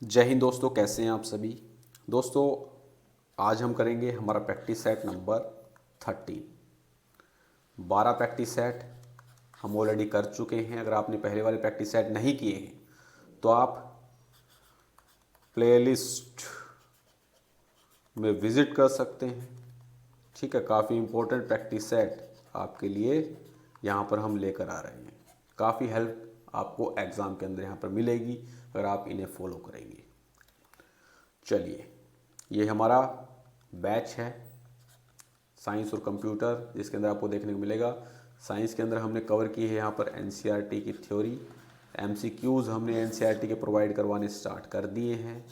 जय हिंद दोस्तों, कैसे हैं आप सभी। दोस्तों, आज हम करेंगे हमारा practice set number 13। 12 practice set हम ऑलरेडी कर चुके हैं। अगर आपने पहले वाले प्रैक्टिस सेट नहीं किए हैं तो आप प्लेलिस्ट में विज़िट कर सकते हैं। ठीक है, काफ़ी इम्पोर्टेंट प्रैक्टिस सेट आपके लिए यहाँ पर हम लेकर आ रहे हैं। काफ़ी हेल्प आपको एग्ज़ाम के अंदर यहाँ पर मिलेगी अगर आप इन्हें फॉलो करेंगे। चलिए, ये हमारा बैच है साइंस और कंप्यूटर, जिसके अंदर आपको देखने को मिलेगा साइंस के अंदर हमने कवर की है यहाँ पर एनसीईआरटी की थ्योरी। एमसीक्यूज़ हमने एनसीईआरटी के प्रोवाइड करवाने स्टार्ट कर दिए हैं।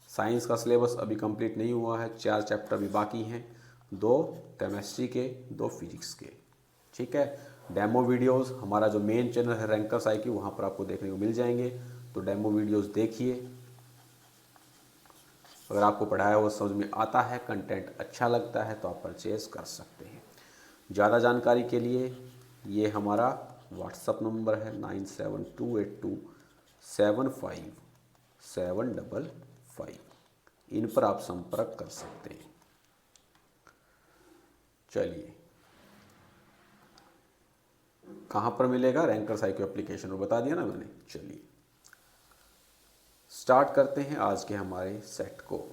साइंस का सिलेबस अभी कंप्लीट नहीं हुआ है, 4 चैप्टर भी बाकी हैं, 2 केमिस्ट्री के, 2 फिजिक्स के। ठीक है, डेमो वीडियोस हमारा जो मेन चैनल है रैंकर्स IQ, वहाँ पर आपको देखने को मिल जाएंगे। तो डेमो वीडियोस देखिए। अगर आपको पढ़ाया हुआ समझ में आता है, कंटेंट अच्छा लगता है, तो आप परचेज कर सकते हैं। ज़्यादा जानकारी के लिए ये हमारा व्हाट्सअप नंबर है 9728275755। इन पर आप संपर्क कर सकते हैं। चलिए, कहाँ पर मिलेगा? रैंकर्स IQ एप्लीकेशन में बता दिया ना मैंने। चलिए स्टार्ट करते हैं आज के हमारे सेट को।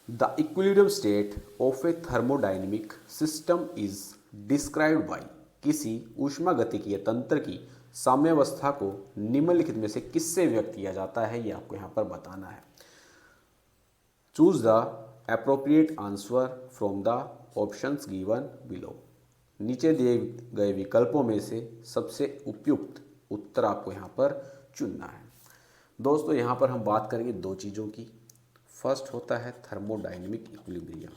The equilibrium state of a thermodynamic system is described by किसी ऊष्मागतिकीय तंत्र की साम्यावस्था को निम्नलिखित में से किससे व्यक्त किया जाता है, ये आपको यहाँ पर बताना है। Choose the appropriate answer from the options given below. नीचे दिए गए विकल्पों में से सबसे उपयुक्त उत्तर आपको यहाँ पर चुनना है। दोस्तों, यहाँ पर हम बात करेंगे दो चीज़ों की। फर्स्ट होता है थर्मोडायनेमिक इक्विलिब्रियम।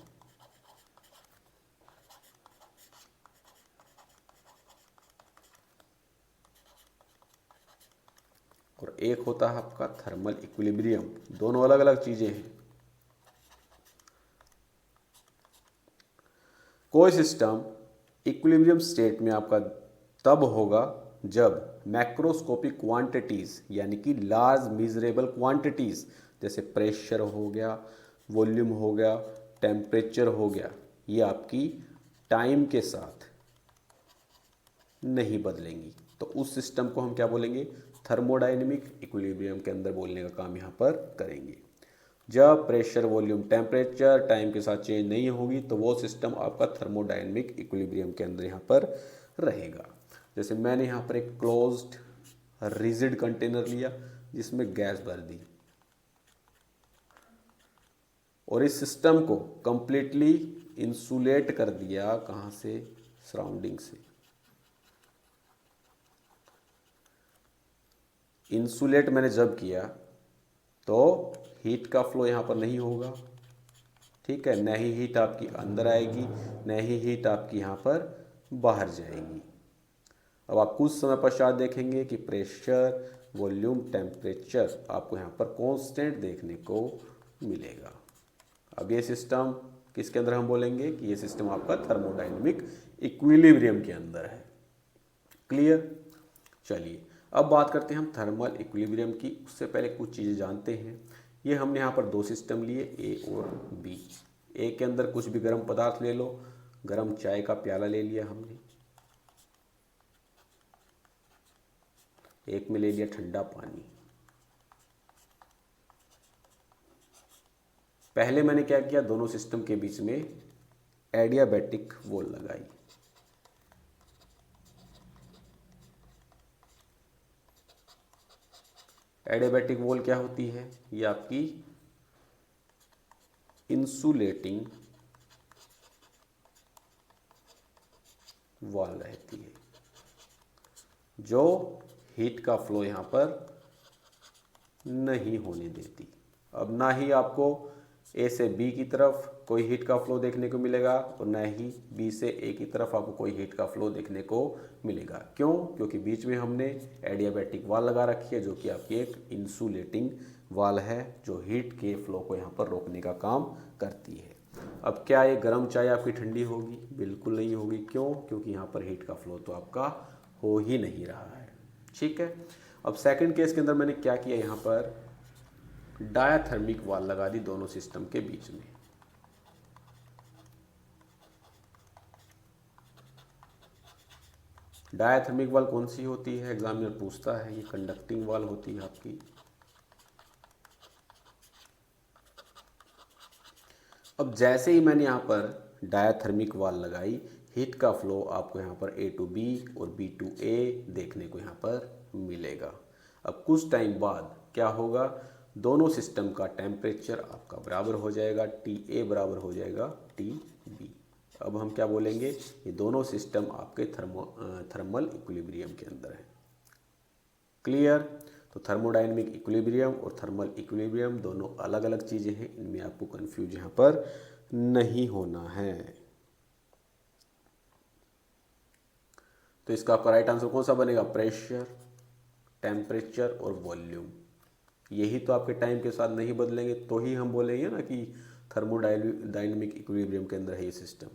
और एक होता है आपका थर्मल इक्विलिब्रियम। दोनों अलग अलग चीजें हैं। कोई सिस्टम इक्विलिब्रियम स्टेट में आपका तब होगा जब मैक्रोस्कोपिक क्वांटिटीज यानी कि लार्ज मेजरेबल क्वांटिटीज जैसे प्रेशर हो गया, वॉल्यूम हो गया, टेम्परेचर हो गया, ये आपकी टाइम के साथ नहीं बदलेंगी। तो उस सिस्टम को हम क्या बोलेंगे? थर्मोडायनेमिक इक्विलिब्रियम के अंदर बोलने का काम यहाँ पर करेंगे। जब प्रेशर, वॉल्यूम, टेम्परेचर टाइम के साथ चेंज नहीं होगी तो वो सिस्टम आपका थर्मोडायनेमिक इक्विलिब्रियम के अंदर यहाँ पर रहेगा। जैसे मैंने यहाँ पर एक क्लोज्ड रिजिड कंटेनर लिया जिसमें गैस भर दी और इस सिस्टम को कंप्लीटली इंसुलेट कर दिया। कहाँ से? सराउंडिंग से। इंसुलेट मैंने जब किया तो हीट का फ्लो यहाँ पर नहीं होगा। ठीक है, न ही हीट आपकी अंदर आएगी, न ही हीट आपकी यहाँ पर बाहर जाएगी। अब आप कुछ समय पश्चात देखेंगे कि प्रेशर, वॉल्यूम, टेम्परेचर आपको यहाँ पर कांस्टेंट देखने को मिलेगा। अब ये सिस्टम किसके अंदर हम बोलेंगे कि ये सिस्टम आपका थर्मोडायनेमिक इक्विलिब्रियम के अंदर है। क्लियर? चलिए, अब बात करते हैं हम थर्मल इक्विलिब्रियम की। उससे पहले कुछ चीज़ें जानते हैं। ये हमने यहाँ पर 2 सिस्टम लिए, ए और बी। ए के अंदर कुछ भी गर्म पदार्थ ले लो। गर्म चाय का प्याला ले लिया हमने, एक में ले लिया ठंडा पानी। पहले मैंने क्या किया? दोनों सिस्टम के बीच में एडियाबैटिक वॉल लगाई। एडियाबैटिक वॉल क्या होती है? ये आपकी इंसुलेटिंग वॉल रहती है जो हीट का फ्लो यहाँ पर नहीं होने देती। अब ना ही आपको ए से बी की तरफ कोई हीट का फ्लो देखने को मिलेगा और ना ही बी से ए की तरफ आपको कोई हीट का फ्लो देखने को मिलेगा। क्यों? क्योंकि बीच में हमने एडियाबैटिक वाल लगा रखी है जो कि आपकी एक इंसुलेटिंग वाल है जो हीट के फ्लो को यहाँ पर रोकने का काम करती है। अब क्या ये गर्म चाय आपकी ठंडी होगी? बिल्कुल नहीं होगी। क्यों? क्योंकि यहाँ पर हीट का फ्लो तो आपका हो ही नहीं रहा है। ठीक है, अब सेकंड केस के अंदर मैंने क्या किया, यहाँ पर डायाथर्मिक वाल लगा दी दोनों सिस्टम के बीच में। डायाथर्मिक वाल कौन सी होती है, एग्जामिनर पूछता है, ये कंडक्टिंग वाल होती है आपकी। अब जैसे ही मैंने यहाँ पर डायाथर्मिक वाल लगाई, हीट का फ्लो आपको यहाँ पर A to B और B to A देखने को यहाँ पर मिलेगा। अब कुछ टाइम बाद क्या होगा, दोनों सिस्टम का टेम्परेचर आपका बराबर हो जाएगा, TA बराबर हो जाएगा TB। अब हम क्या बोलेंगे, ये दोनों सिस्टम आपके थर्मल इक्विलिब्रियम के अंदर है। क्लियर। तो थर्मोडायनेमिक इक्विलिब्रियम और थर्मल इक्विलिब्रियम दोनों अलग अलग चीज़ें हैं, इनमें आपको कंफ्यूज यहाँ पर नहीं होना है। तो इसका आपका राइट आंसर कौन सा बनेगा, प्रेशर, टेम्परेचर और वॉल्यूम। यही तो आपके टाइम के साथ नहीं बदलेंगे तो ही हम बोलेंगे ना कि थर्मोडायनेमिक इक्विलिब्रियम के अंदर है ये सिस्टम।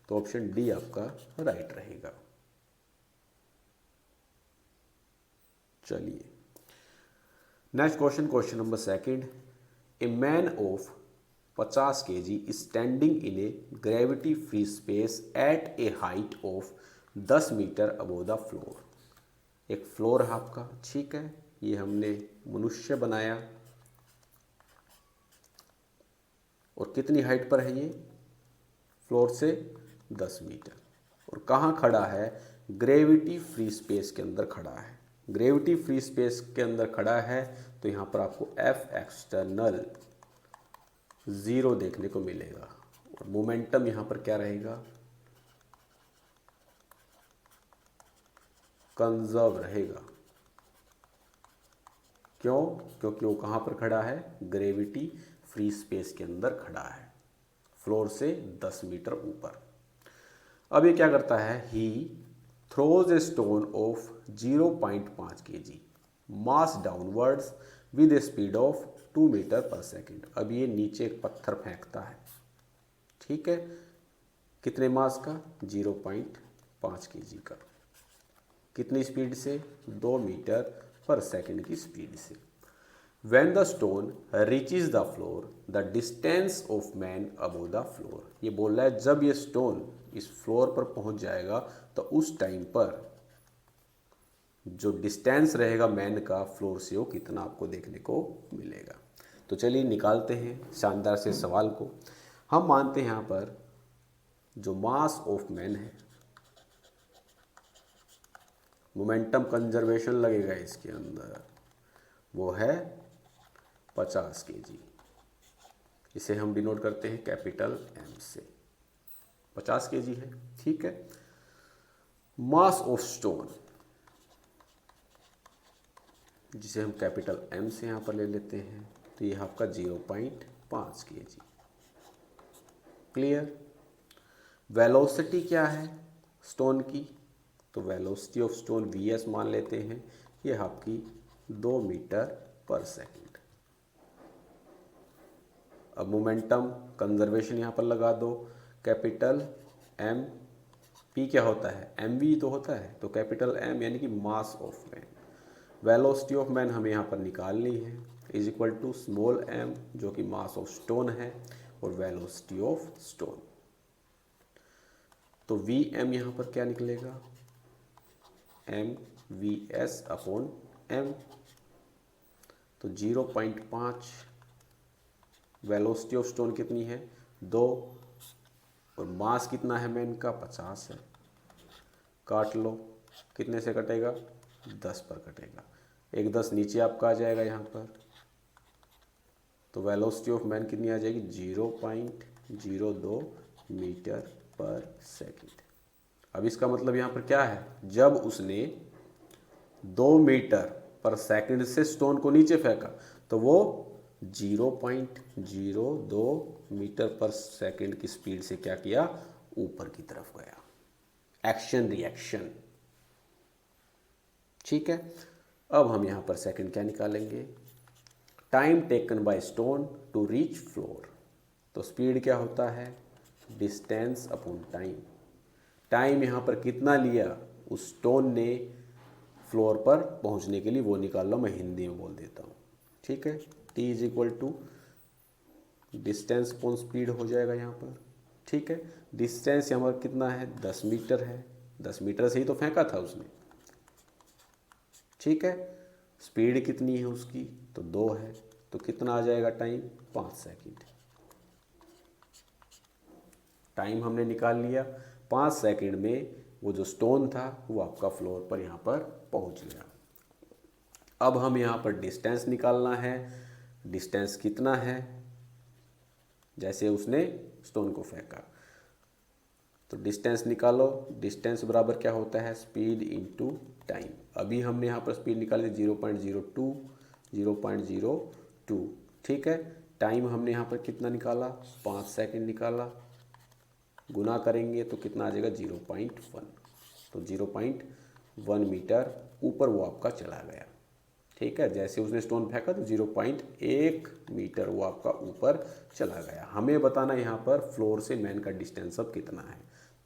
तो ऑप्शन डी आपका राइट रहेगा। चलिए next question, question number second. A man of 50 kg is standing in a gravity free space at a height of 10 metre above the floor। एक फ्लोर है आपका, ठीक है, ये हमने मनुष्य बनाया और कितनी हाइट पर है ये, फ्लोर से 10 मीटर, और कहाँ खड़ा है, ग्रेविटी फ्री स्पेस के अंदर खड़ा है। ग्रेविटी फ्री स्पेस के अंदर खड़ा है तो यहाँ पर आपको F एक्सटर्नल 0 देखने को मिलेगा और मोमेंटम यहाँ पर क्या रहेगा, कंजर्व रहेगा। क्यों, क्योंकि वो कहाँ पर खड़ा है, ग्रेविटी फ्री स्पेस के अंदर खड़ा है, फ्लोर से 10 मीटर ऊपर। अब ये क्या करता है, he throws a stone of 0.5 kg mass downwards with a speed of 2 metre per second. अब ये नीचे एक पत्थर फेंकता है, ठीक है, कितने मास का, 0.5 kg का, कितनी स्पीड से, 2 मीटर पर सेकेंड की स्पीड से। When the stone reaches the floor, the distance of man above the floor। ये बोल रहा है जब ये स्टोन इस फ्लोर पर पहुंच जाएगा तो उस टाइम पर जो डिस्टेंस रहेगा मैन का फ्लोर से वो कितना आपको देखने को मिलेगा। तो चलिए निकालते हैं शानदार से सवाल को। हम मानते हैं यहाँ पर जो मास ऑफ मैन है, मोमेंटम कंजर्वेशन लगेगा इसके अंदर, वो है 50 kg। इसे हम डिनोट करते हैं कैपिटल M से, 50 kg है, ठीक है। मास ऑफ स्टोन जिसे हम कैपिटल M से यहाँ पर ले लेते हैं, तो ये आपका 0.5 kg। क्लियर। वेलोसिटी क्या है स्टोन की, तो वेलोसिटी ऑफ स्टोन Vs मान लेते हैं, ये आपकी 2 मीटर पर सेकेंड। अब मोमेंटम कंजर्वेशन यहाँ पर लगा दो, कैपिटल M, P क्या होता है, mv तो होता है, तो कैपिटल M यानी कि mass of man. Velocity of man हमें यहाँ पर निकालनी है, is equal to small m जो कि मास ऑफ स्टोन है और वेलोसिटी ऑफ स्टोन। तो Vm यहाँ पर क्या निकलेगा, mvs अपॉन m। तो 0.5, वेलोसिटी ऑफ स्टोन कितनी है, 2, और मास कितना है मैन का, 50 है। काट लो, कितने से कटेगा, 10 पर कटेगा, एक 10 नीचे आपका आ जाएगा यहाँ पर। तो वेलोसिटी ऑफ मैन कितनी आ जाएगी, 0.02 मीटर पर सेकेंड। अब इसका मतलब यहाँ पर क्या है, जब उसने 2 मीटर पर सेकेंड से स्टोन को नीचे फेंका तो वो 0.02 मीटर पर सेकेंड की स्पीड से क्या किया, ऊपर की तरफ गया। एक्शन रिएक्शन, ठीक है। अब हम यहां पर सेकेंड क्या निकालेंगे, time taken by stone to reach floor. तो स्पीड क्या होता है, डिस्टेंस अपॉन टाइम। टाइम यहां पर कितना लिया उस स्टोन ने फ्लोर पर पहुंचने के लिए वो निकाल लो, मैं हिंदी में बोल देता हूँ। ठीक है, T is equal to distance upon speed हो जाएगा यहाँ पर। ठीक है, डिस्टेंस यहाँ पर कितना है, 10 मीटर है, 10 मीटर से ही तो फेंका था उसने। ठीक है, स्पीड कितनी है उसकी, तो 2 है, तो कितना आ जाएगा टाइम, 5 सेकंड। टाइम हमने निकाल लिया, 5 सेकंड में वो जो स्टोन था वो आपका फ्लोर पर यहाँ पर पहुँच गया। अब हम यहाँ पर डिस्टेंस निकालना है, डिस्टेंस कितना है, जैसे उसने स्टोन को फेंका, तो डिस्टेंस निकालो। डिस्टेंस बराबर क्या होता है, स्पीड इनटू टाइम। अभी हमने यहाँ पर स्पीड निकाली 0.02, 0.02। ठीक है, टाइम हमने यहाँ पर कितना निकाला, 5 सेकंड निकाला, गुना करेंगे तो कितना आ जाएगा, 0.1। तो 0.1 मीटर ऊपर वो आपका चला गया। ठीक है, जैसे उसने स्टोन फेंका तो 0.1 मीटर वो आपका ऊपर चला गया। हमें बताना यहाँ पर फ्लोर से मैन का डिस्टेंस अब कितना है,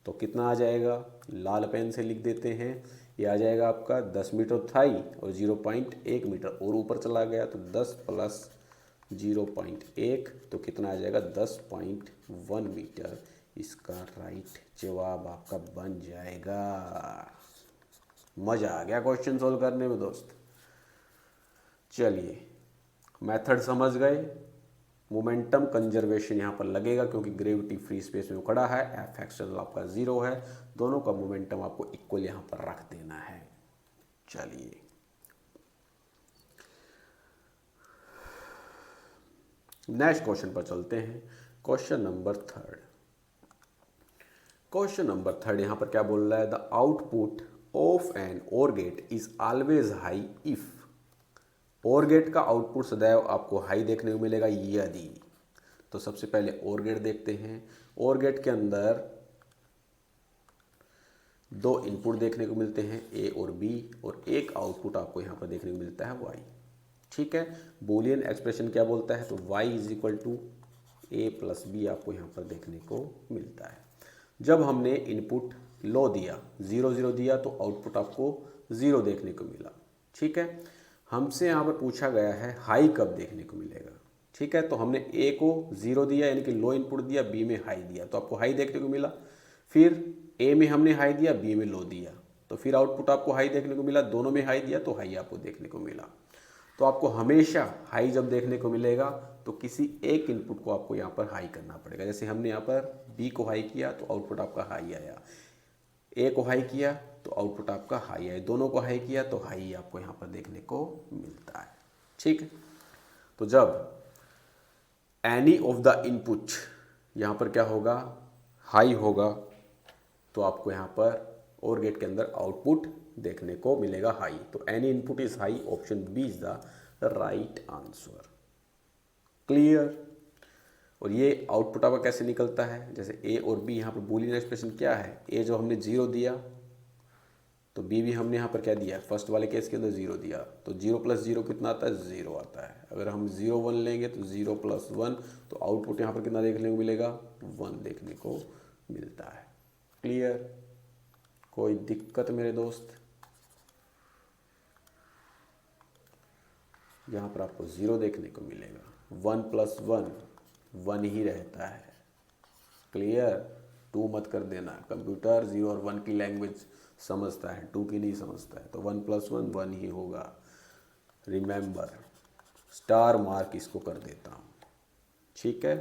तो कितना आ जाएगा, लाल पेन से लिख देते हैं। ये आ जाएगा आपका 10 मीटर था ही, और 0.1 मीटर और ऊपर चला गया, तो 10 प्लस 0.1 तो कितना आ जाएगा, 10.1 मीटर। इसका राइट जवाब आपका बन जाएगा। मज़ा आ गया क्वेश्चन सोल्व करने में दोस्त। चलिए, मेथड समझ गए। मोमेंटम कंजर्वेशन यहाँ पर लगेगा क्योंकि ग्रेविटी फ्री स्पेस में खड़ा है, एफ एक्सटर्नल आपका 0 है, दोनों का मोमेंटम आपको इक्वल यहाँ पर रख देना है। चलिए, नेक्स्ट क्वेश्चन पर चलते हैं। Question number 3। क्वेश्चन नंबर 3 यहाँ पर क्या बोल रहा है, the output of an OR gate is always high if. OR gate का आउटपुट सदैव आपको हाई देखने को मिलेगा यदि। तो सबसे पहले ओर गेट देखते हैं। ओर गेट के अंदर 2 इनपुट देखने को मिलते हैं, ए और बी, और एक आउटपुट आपको यहाँ पर देखने को मिलता है वाई। ठीक है, बूलियन एक्सप्रेशन क्या बोलता है, तो Y is equal to A plus B आपको यहाँ पर देखने को मिलता है। जब हमने इनपुट लो दिया, 0 0 दिया, तो आउटपुट आपको 0 देखने को मिला। ठीक है, हमसे यहाँ पर पूछा गया है हाई कब देखने को मिलेगा। ठीक है, तो हमने ए को 0 दिया यानी कि लो इनपुट दिया, बी में हाई दिया, तो आपको हाई देखने को मिला। फिर ए में हमने हाई दिया, बी में लो दिया, तो फिर आउटपुट आपको हाई देखने को मिला। दोनों में हाई दिया तो हाई आपको देखने को मिला। तो आपको हमेशा हाई जब देखने को मिलेगा तो किसी एक इनपुट को आपको यहाँ पर हाई करना पड़ेगा। जैसे हमने यहाँ पर बी को हाई किया तो आउटपुट आपका हाई आया, ए को हाई किया तो आउटपुट आपका हाई आया, दोनों को हाई किया तो हाई आपको यहाँ पर देखने को मिलता है। ठीक है, तो जब एनी ऑफ द इनपुट यहाँ पर क्या होगा, हाई होगा, तो आपको यहाँ पर और गेट के अंदर आउटपुट देखने को मिलेगा हाई। तो any input is high, option B is the right answer. Clear. और ये आउटपुट आपका कैसे निकलता है, जैसे ए और बी, यहाँ पर बूलियन एक्सप्रेशन क्या है, ए जो हमने 0 दिया तो बी भी हमने यहाँ पर क्या दिया, फर्स्ट वाले केस के अंदर 0 दिया, तो 0 प्लस 0 कितना आता है, 0 आता है। अगर हम 0 1 लेंगे तो 0 प्लस 1, तो आउटपुट यहाँ पर कितना देखने को मिलेगा, 1 देखने को मिलता है। क्लियर, कोई दिक्कत मेरे दोस्त। यहाँ पर आपको 0 देखने को मिलेगा, 1 प्लस 1 1 ही रहता है। क्लियर, 2 मत कर देना, कंप्यूटर 0 और 1 की लैंग्वेज समझता है, 2 की नहीं समझता है। तो 1 प्लस 1 1 ही होगा। रिमेंबर, स्टार मार्क इसको कर देता हूँ। ठीक है,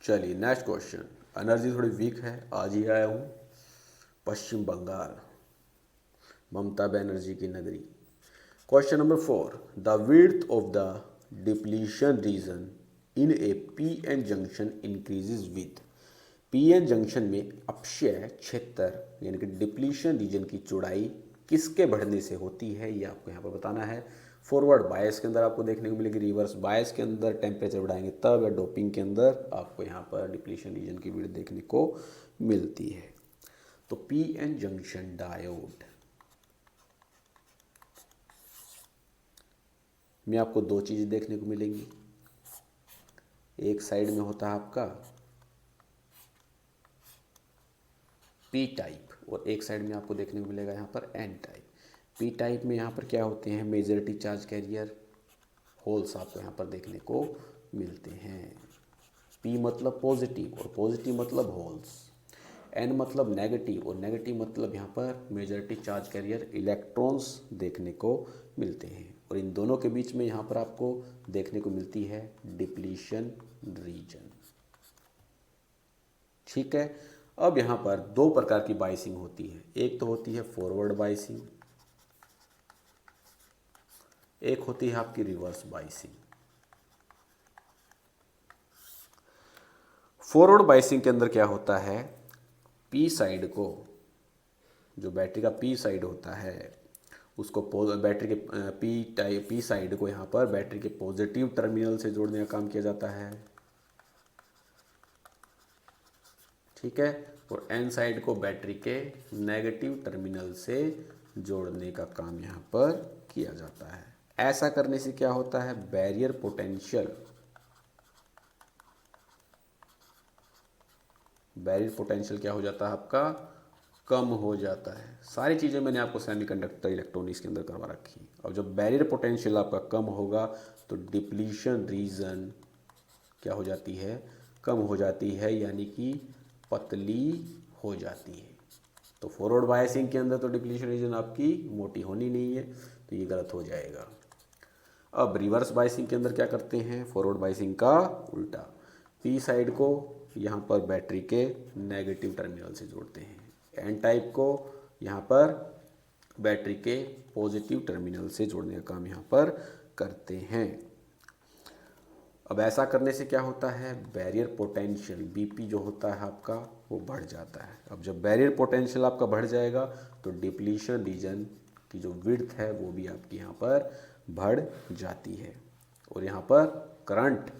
चलिए नेक्स्ट क्वेश्चन। एनर्जी थोड़ी वीक है, आज ही आया हूँ पश्चिम बंगाल, ममता बनर्जी की नगरी। Question number 4, the width of the depletion region in A PN junction increases with. PN junction में अपक्षय क्षेत्र यानी कि डिप्लीशन रीजन की चौड़ाई किसके बढ़ने से होती है, ये आपको यहाँ पर बताना है। फॉरवर्ड बायस के अंदर आपको देखने को मिलेगी, रिवर्स बायस के अंदर टेम्परेचर बढ़ाएंगे तब, या डोपिंग के अंदर आपको यहाँ पर डिप्लीशन रीजन की विड्थ देखने को मिलती है। तो पीएन जंक्शन डायोड में आपको 2 चीज़ें देखने को मिलेंगी। एक साइड में होता है आपका पी टाइप और एक साइड में आपको देखने को मिलेगा यहाँ पर एन टाइप। पी टाइप में यहाँ पर क्या होते हैं, मेजॉरिटी चार्ज कैरियर होल्स आपको यहाँ पर देखने को मिलते हैं। पी मतलब पॉजिटिव और पॉजिटिव मतलब होल्स, एन मतलब नेगेटिव और नेगेटिव मतलब यहाँ पर मेजॉरिटी चार्ज कैरियर इलेक्ट्रॉन्स देखने को मिलते हैं। और इन दोनों के बीच में यहाँ पर आपको देखने को मिलती है डिप्लीशन रीजन। ठीक है, अब यहाँ पर दो प्रकार की बाइसिंग होती है, एक तो होती है फॉरवर्ड बाइसिंग, एक होती है आपकी रिवर्स बाइसिंग। फॉरवर्ड बाइसिंग के अंदर क्या होता है, पी साइड को, जो बैटरी का पी साइड होता है उसको बैटरी के पी साइड को यहाँ पर बैटरी के पॉजिटिव टर्मिनल से जोड़ने का काम किया जाता है। ठीक है, और एन साइड को बैटरी के नेगेटिव टर्मिनल से जोड़ने का काम यहाँ पर किया जाता है। ऐसा करने से क्या होता है, बैरियर पोटेंशियल क्या हो जाता है आपका, कम हो जाता है। सारी चीज़ें मैंने आपको सेमीकंडक्टर इलेक्ट्रॉनिक्स के अंदर करवा रखी है। और जब बैरियर पोटेंशियल आपका कम होगा तो डिप्लीशन रीजन क्या हो जाती है, कम हो जाती है, यानी कि पतली हो जाती है। तो फॉरवर्ड बायसिंग के अंदर तो डिप्लीशन रीजन आपकी मोटी होनी नहीं है, तो ये गलत हो जाएगा। अब रिवर्स बायसिंग के अंदर क्या करते हैं, फॉरवर्ड बायसिंग का उल्टा, पी साइड को यहाँ पर बैटरी के नेगेटिव टर्मिनल से जोड़ते हैं, एन टाइप को यहाँ पर बैटरी के पॉजिटिव टर्मिनल से जोड़ने का काम यहाँ पर करते हैं। अब ऐसा करने से क्या होता है, बैरियर पोटेंशियल बीपी जो होता है आपका वो बढ़ जाता है। अब जब बैरियर पोटेंशियल आपका बढ़ जाएगा तो डिप्लीशन रीजन की जो विड्थ है वो भी आपकी यहाँ पर बढ़ जाती है। और यहाँ पर करंट,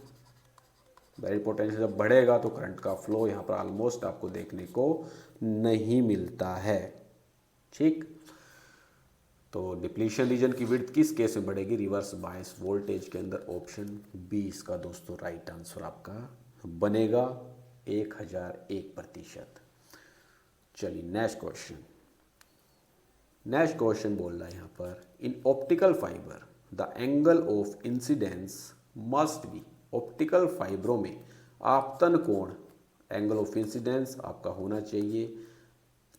बैरियर पोटेंशियल जब बढ़ेगा तो करंट का फ्लो यहाँ पर ऑलमोस्ट आपको देखने को नहीं मिलता है। ठीक, तो डिप्लीशन रीजन की विड्थ किस केस में बढ़ेगी, रिवर्स बायस वोल्टेज के अंदर। ऑप्शन बी इसका दोस्तों राइट आंसर आपका बनेगा 1001%। चलिए नेक्स्ट क्वेश्चन बोल रहा है यहाँ पर, in optical fibre the angle of incidence must be, optical फाइबरों में आपतन कोण, एंगल ऑफ इंसिडेंस आपका होना चाहिए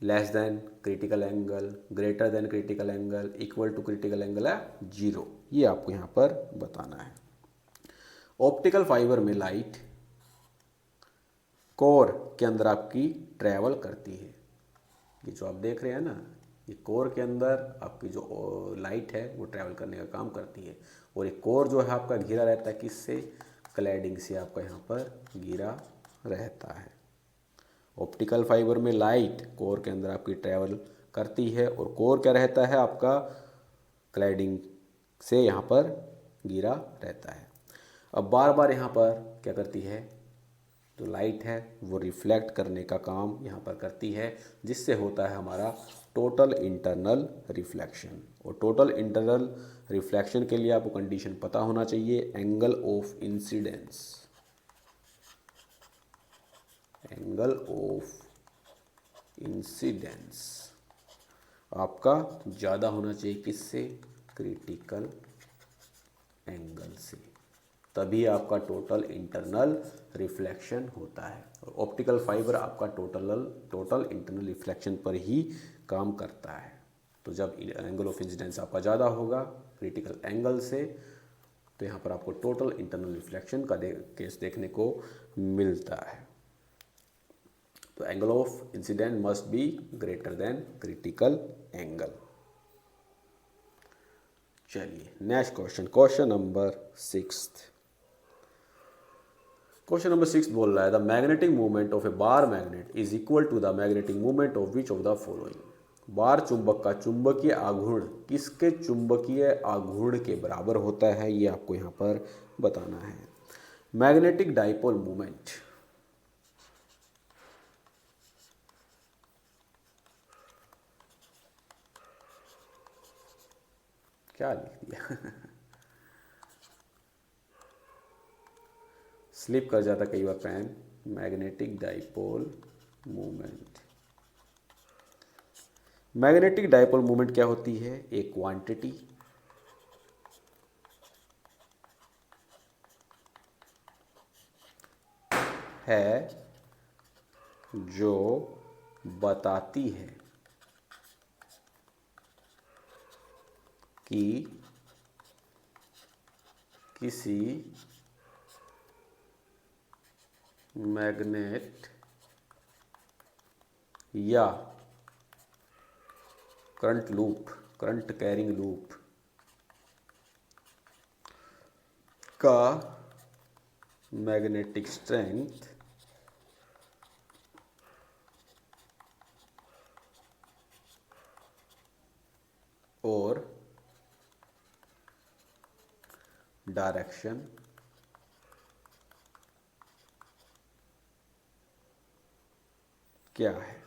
less than critical angle, greater than critical angle, equal to critical angle है 0, ये आपको यहाँ पर बताना है। ऑप्टिकल फाइबर में लाइट कोर के अंदर आपकी ट्रैवल करती है, ये जो आप देख रहे हैं ना, ये कोर के अंदर आपकी जो लाइट है वो ट्रैवल करने का काम करती है। और एक कोर जो है आपका घिरा रहता है किससे, क्लैडिंग से आपका यहाँ पर घिरा रहता है। ऑप्टिकल फाइबर में लाइट कोर के अंदर आपकी ट्रैवल करती है और कोर क्या रहता है आपका, क्लैडिंग से यहाँ पर घिरा रहता है। अब बार बार यहाँ पर क्या करती है, जो लाइट है वो रिफ्लेक्ट करने का काम यहाँ पर करती है, जिससे होता है हमारा टोटल इंटरनल रिफ्लेक्शन। और टोटल इंटरनल रिफ्लेक्शन के लिए आपको कंडीशन पता होना चाहिए, angle of incidence, angle of incidence आपका ज़्यादा होना चाहिए किससे, क्रिटिकल एंगल से, तभी आपका टोटल इंटरनल रिफ्लेक्शन होता है। और ऑप्टिकल फाइबर आपका टोटल इंटरनल रिफ्लेक्शन पर ही काम करता है। तो जब एंगल ऑफ इंसिडेंस आपका ज़्यादा होगा क्रिटिकल एंगल से, तो यहाँ पर आपको टोटल इंटरनल रिफ्लेक्शन का केस देखने को मिलता है। तो angle of incident must be greater than critical angle. चलिए next question number 6। Question number 6 बोल रहा है, the magnetic movement of a bar magnet is equal to the magnetic movement of which of the following. Bar चुंबक का चुंबकीय आघूर्ण किसके चुंबकीय आघूर्ण के बराबर होता है, ये आपको यहाँ पर बताना है। मैग्नेटिक डाइपोल मूवमेंट, क्या लिख दिया स्लिप कर जाता कई बार pen. Magnetic dipole movement magnetic dipole moment क्या होती है? एक क्वांटिटी है जो बताती है कि किसी मैग्नेट या करंट कैरिंग लूप का मैग्नेटिक स्ट्रेंथ और डायरेक्शन क्या है?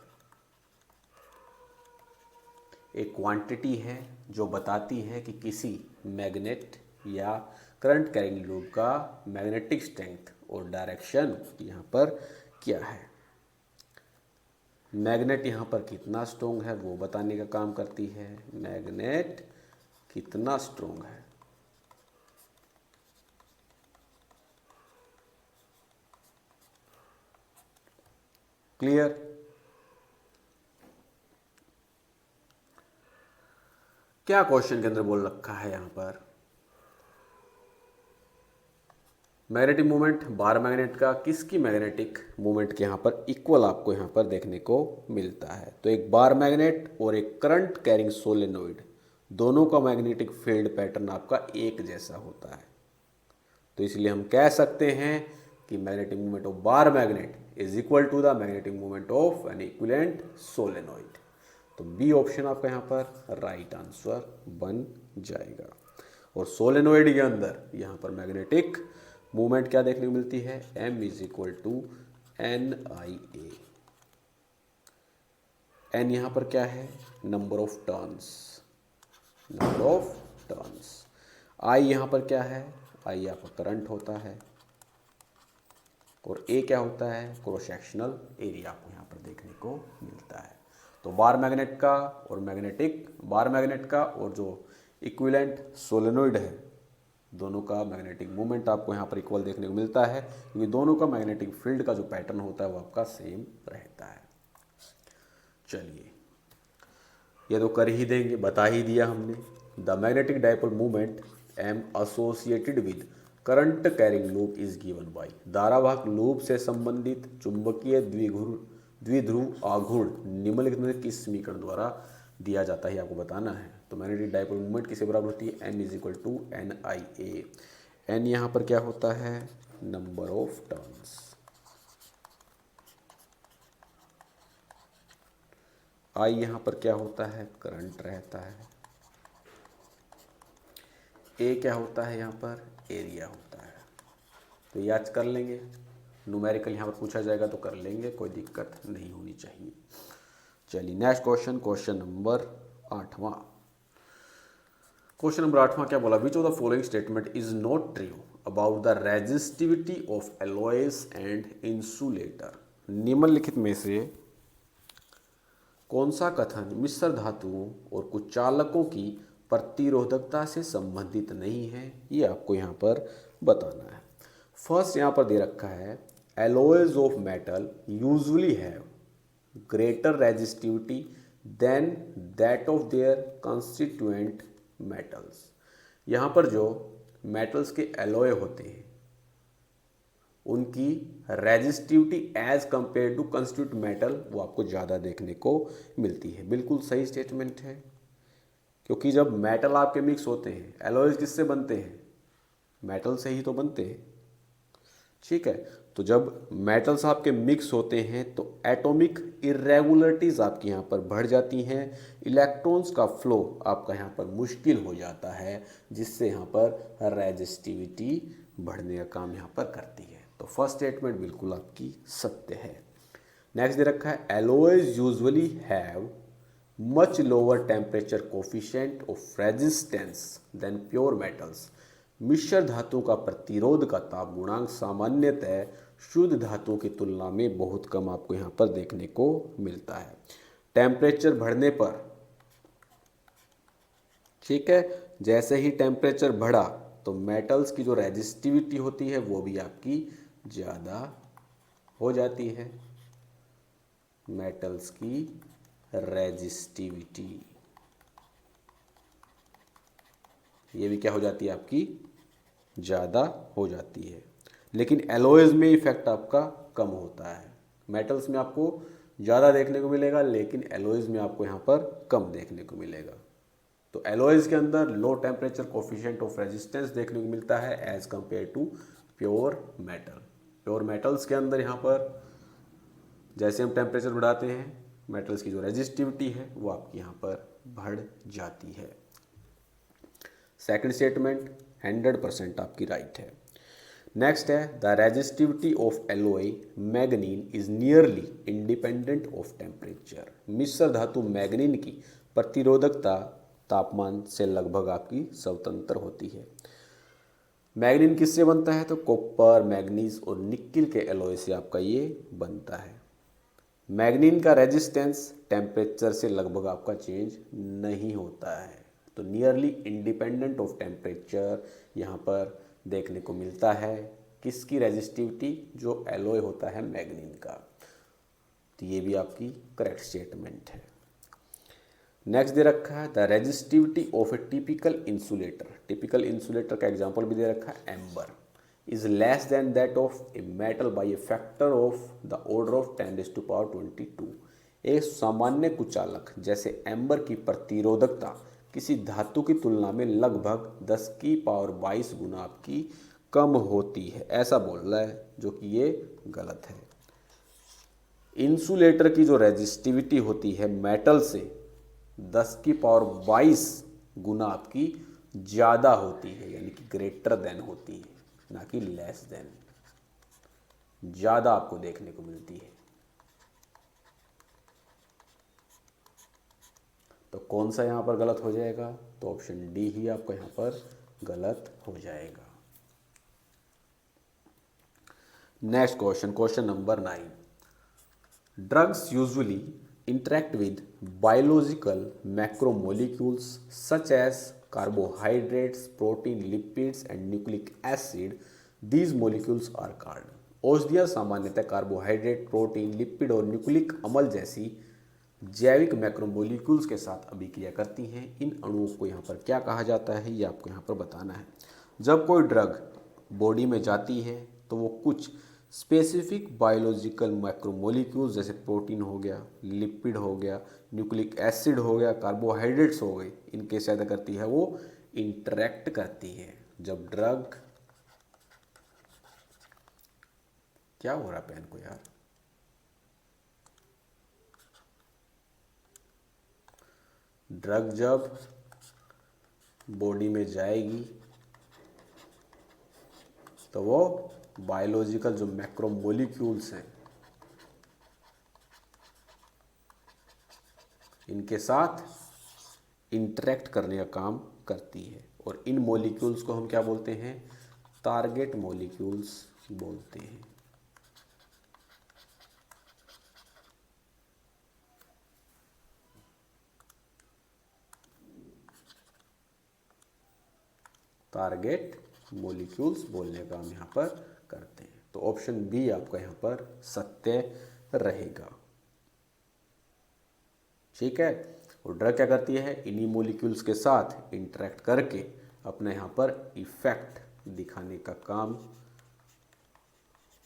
एक क्वांटिटी है जो बताती है कि किसी मैग्नेट या करंट कैरिंग लूप का मैग्नेटिक स्ट्रेंथ और डायरेक्शन यहाँ पर क्या है। मैग्नेट यहाँ पर कितना स्ट्रोंग है वो बताने का काम करती है। मैग्नेट कितना स्ट्रोंग है, क्लियर? क्या क्वेश्चन के अंदर बोल रखा है यहाँ पर? मैग्नेटिक मोमेंट बार मैग्नेट का किसकी मैग्नेटिक मोमेंट के यहाँ पर इक्वल आपको यहाँ पर देखने को मिलता है। तो एक बार मैग्नेट और एक करंट कैरिंग सोलेनोइड दोनों का मैग्नेटिक फील्ड पैटर्न आपका एक जैसा होता है। तो इसलिए हम कह सकते हैं कि magnetic moment of bar magnet is equal to the magnetic moment of an equivalent solenoid. तो बी ऑप्शन आपका यहाँ पर राइट आंसर बन जाएगा। और सोलेनोइड के अंदर यहाँ पर मैग्नेटिक मूवमेंट क्या देखने को मिलती है? m is equal to N I A. N यहाँ पर क्या है? Number of turns. आई यहाँ पर क्या है? आई आपका करंट होता है और ए क्या होता है? क्रॉस सेक्शनल एरिया आपको यहाँ पर देखने को मिलता है। तो बार मैग्नेट का और जो इक्विवेलेंट सोलेनोइड है दोनों का मैग्नेटिक मूवमेंट आपको यहाँ पर इक्वल देखने को मिलता है, क्योंकि दोनों का मैग्नेटिक फील्ड का जो पैटर्न होता है वो आपका सेम रहता है। चलिए ये तो कर ही देंगे, बता ही दिया हमने। The magnetic dipole movement M associated with current carrying loop is given by. धारावाहक लूप से संबंधित चुंबकीय द्विध्रुव आघूर्ण निम्नलिखित में किस समीकरण द्वारा दिया जाता है आपको बताना है। तो मैग्नेटिक डाइपोल मूवमेंट किसके बराबर होती है? m is equal to N I A. N यहाँ पर क्या होता है? Number of turns. आई यहाँ पर क्या होता है? करंट रहता है। ए क्या होता है? यहाँ पर एरिया होता है। तो याद कर लेंगे, न्यूमेरिकल यहाँ पर पूछा जाएगा तो कर लेंगे, कोई दिक्कत नहीं होनी चाहिए। चलिए नेक्स्ट क्वेश्चन नंबर 8वां। क्वेश्चन नंबर 8वां क्या बोला? Which of the following statement is not true about the resistivity of alloys and insulator. निम्नलिखित में से कौन सा कथन मिश्र धातुओं और कुछ चालकों की प्रतिरोधकता से संबंधित नहीं है, ये आपको यहाँ पर बताना है। फर्स्ट यहाँ पर दे रखा है alloys of metal usually have greater resistivity than that of their constituent metals. यहाँ पर जो मेटल्स के एलॉय होते हैं उनकी resistivity as compare to constitute metal वो आपको ज़्यादा देखने को मिलती है। बिल्कुल सही स्टेटमेंट है, क्योंकि जब मेटल आपके मिक्स होते हैं, एलॉयज किससे बनते हैं? मेटल से ही तो बनते हैं, ठीक है। तो जब मेटल्स आपके मिक्स होते हैं तो एटॉमिक इरेगुलरिटीज़ आपकी यहाँ पर बढ़ जाती हैं, इलेक्ट्रॉन्स का फ्लो आपका यहाँ पर मुश्किल हो जाता है, जिससे यहाँ पर रेजिस्टिविटी बढ़ने का काम यहाँ पर करती है। तो फर्स्ट स्टेटमेंट बिल्कुल आपकी सत्य है। नेक्स्ट दे रखा है alloys usually have much lower temperature coefficient of resistance than pure metals. मिश्र धातुओं का प्रतिरोध का ताप गुणांक सामान्यतः शुद्ध धातुओं की तुलना में बहुत कम आपको यहाँ पर देखने को मिलता है। टेम्परेचर बढ़ने पर ठीक है। जैसे ही टेम्परेचर बढ़ा तो मेटल्स की जो रेजिस्टिविटी होती है वो भी आपकी ज़्यादा हो जाती है। मेटल्स की रेजिस्टिविटी ये भी क्या हो जाती है आपकी, ज़्यादा हो जाती है। लेकिन एलॉयज़ में इफेक्ट आपका कम होता है। मेटल्स में आपको ज़्यादा देखने को मिलेगा, लेकिन एलॉयज़ में आपको यहाँ पर कम देखने को मिलेगा। तो एलॉयज़ के अंदर low temperature coefficient of resistance देखने को मिलता है as compare to pure metal. Pure metals के अंदर यहाँ पर जैसे हम टेम्परेचर बढ़ाते हैं, मेटल्स की जो रेजिस्टिविटी है वो आपकी यहाँ पर बढ़ जाती है। सेकंड स्टेटमेंट 100% आपकी राइट है। नेक्स्ट है the resistivity of alloy manganin is nearly independent of temperature. मिश्र धातु मैग्नीन की प्रतिरोधकता तापमान से लगभग आपकी स्वतंत्र होती है। मैग्नीन किससे बनता है, तो कॉपर, मैग्नीज और निकिल के एलोय से आपका ये बनता है। मैग्नीन का रेजिस्टेंस टेम्परेचर से लगभग आपका चेंज नहीं होता है। तो नियरली इंडिपेंडेंट ऑफ टेम्परेचर यहाँ पर देखने को मिलता है। किसकी रेजिस्टिविटी, जो एलोय होता है मैग्नीन का। तो ये भी आपकी करेक्ट स्टेटमेंट है। नेक्स्ट दे रखा है the resistivity of A typical insulator. Typical insulator का एग्जांपल भी दे रखा है amber is less than that of a metal by A factor of the order of 10⁻22। एक सामान्य कुचालक जैसे एम्बर की प्रतिरोधकता किसी धातु की तुलना में लगभग 10⁻22 गुना आपकी कम होती है, ऐसा बोल रहा है, जो कि ये गलत है। इंसुलेटर की जो रेजिस्टिविटी होती है मेटल से 10⁻22 गुना आपकी ज़्यादा होती है, यानी कि ग्रेटर देन होती है, ना कि लेस देन। ज़्यादा आपको देखने को मिलती है। तो कौन सा यहाँ पर गलत हो जाएगा, तो ऑप्शन डी ही आपका यहाँ पर गलत हो जाएगा। Next question, question number 9। Drugs usually interact with biological macromolecules such as carbohydrates, protein, lipids and nucleic acid. These molecules are called। औषधियाँ सामान्यतः कार्बोहाइड्रेट, प्रोटीन, लिपिड और न्यूक्लिक अम्ल जैसी जैविक मैक्रोमोलिक्यूल्स के साथ अभिक्रिया करती हैं। इन अणुओं को यहाँ पर क्या कहा जाता है, ये आपको यहाँ पर बताना है। जब कोई ड्रग बॉडी में जाती है तो वो कुछ स्पेसिफिक बायोलॉजिकल मैक्रोमोलिक्यूल्स जैसे प्रोटीन हो गया, लिपिड हो गया, न्यूक्लिक एसिड हो गया, कार्बोहाइड्रेट्स हो गए, इनके साथ करती है, वो इंटरेक्ट करती है। जब ड्रग, क्या हो रहा पेन को यार, ड्रग जब बॉडी में जाएगी तो वो बायोलॉजिकल जो मैक्रोमोलिक्यूल्स हैं इनके साथ इंटरेक्ट करने का काम करती है। और इन मॉलिक्यूल्स को हम क्या बोलते हैं, टारगेट मॉलिक्यूल्स बोलते हैं। टारगेट मॉलिक्यूल्स बोलने का हम यहाँ पर करते हैं। तो ऑप्शन बी आपका यहाँ पर सत्य रहेगा। ठीक है। और ड्रग क्या करती है, इन्हीं मॉलिक्यूल्स के साथ इंटरेक्ट करके अपने यहाँ पर इफेक्ट दिखाने का काम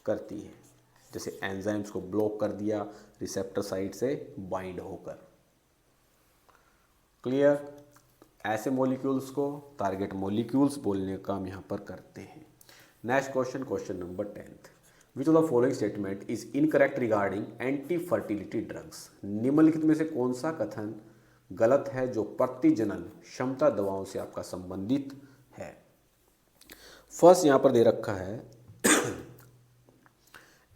करती है। जैसे एंजाइम्स को ब्लॉक कर दिया रिसेप्टर साइड से बाइंड होकर। क्लियर। ऐसे मॉलिक्यूल्स को टारगेट मॉलिक्यूल्स बोलने का काम यहाँ पर करते हैं। Next question, question number 10। Which of the following statement is incorrect regarding anti fertility drugs. निम्नलिखित में से कौन सा कथन गलत है जो प्रतिजनन क्षमता दवाओं से आपका संबंधित है। फर्स्ट यहाँ पर दे रखा है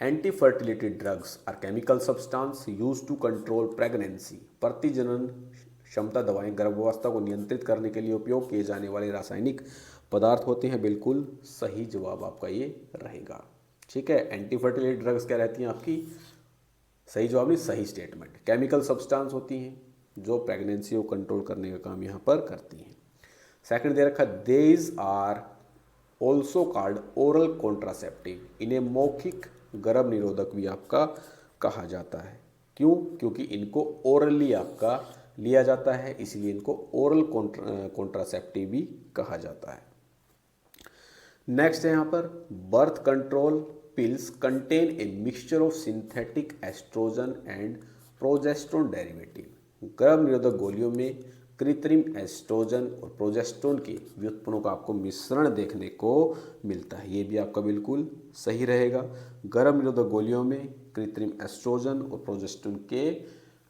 anti fertility drugs are chemical substance use to control pregnancy. प्रतिजनन क्षमता दवाएं गर्भावस्था को नियंत्रित करने के लिए उपयोग किए जाने वाले रासायनिक पदार्थ होते हैं। बिल्कुल सही जवाब आपका ये रहेगा। ठीक है। एंटी फर्टिलिटी ड्रग्स क्या रहती हैं आपकी, सही जवाब नहीं, सही स्टेटमेंट। केमिकल सब्सटेंस होती हैं जो प्रेगनेंसी को कंट्रोल करने का काम यहाँ पर करती हैं। सेकंड दे रखा these are also called oral contraceptive, इन्हें मौखिक गर्भ निरोधक भी आपका कहा जाता है। क्यों? क्योंकि इनको ओरली आपका लिया जाता है, इसीलिए इनको ओरल कॉन्ट्रासेप्टिव भी कहा जाता है। नेक्स्ट है यहाँ पर birth control pills contain a mixture of synthetic estrogen and progesterone derivative. गर्भ निरोधक गोलियों में कृत्रिम एस्ट्रोजन और प्रोजेस्टेरोन के व्युत्पन्नों का आपको मिश्रण देखने को मिलता है। ये भी आपका बिल्कुल सही रहेगा। गर्भ निरोधक गोलियों में कृत्रिम एस्ट्रोजन और प्रोजेस्टेरोन के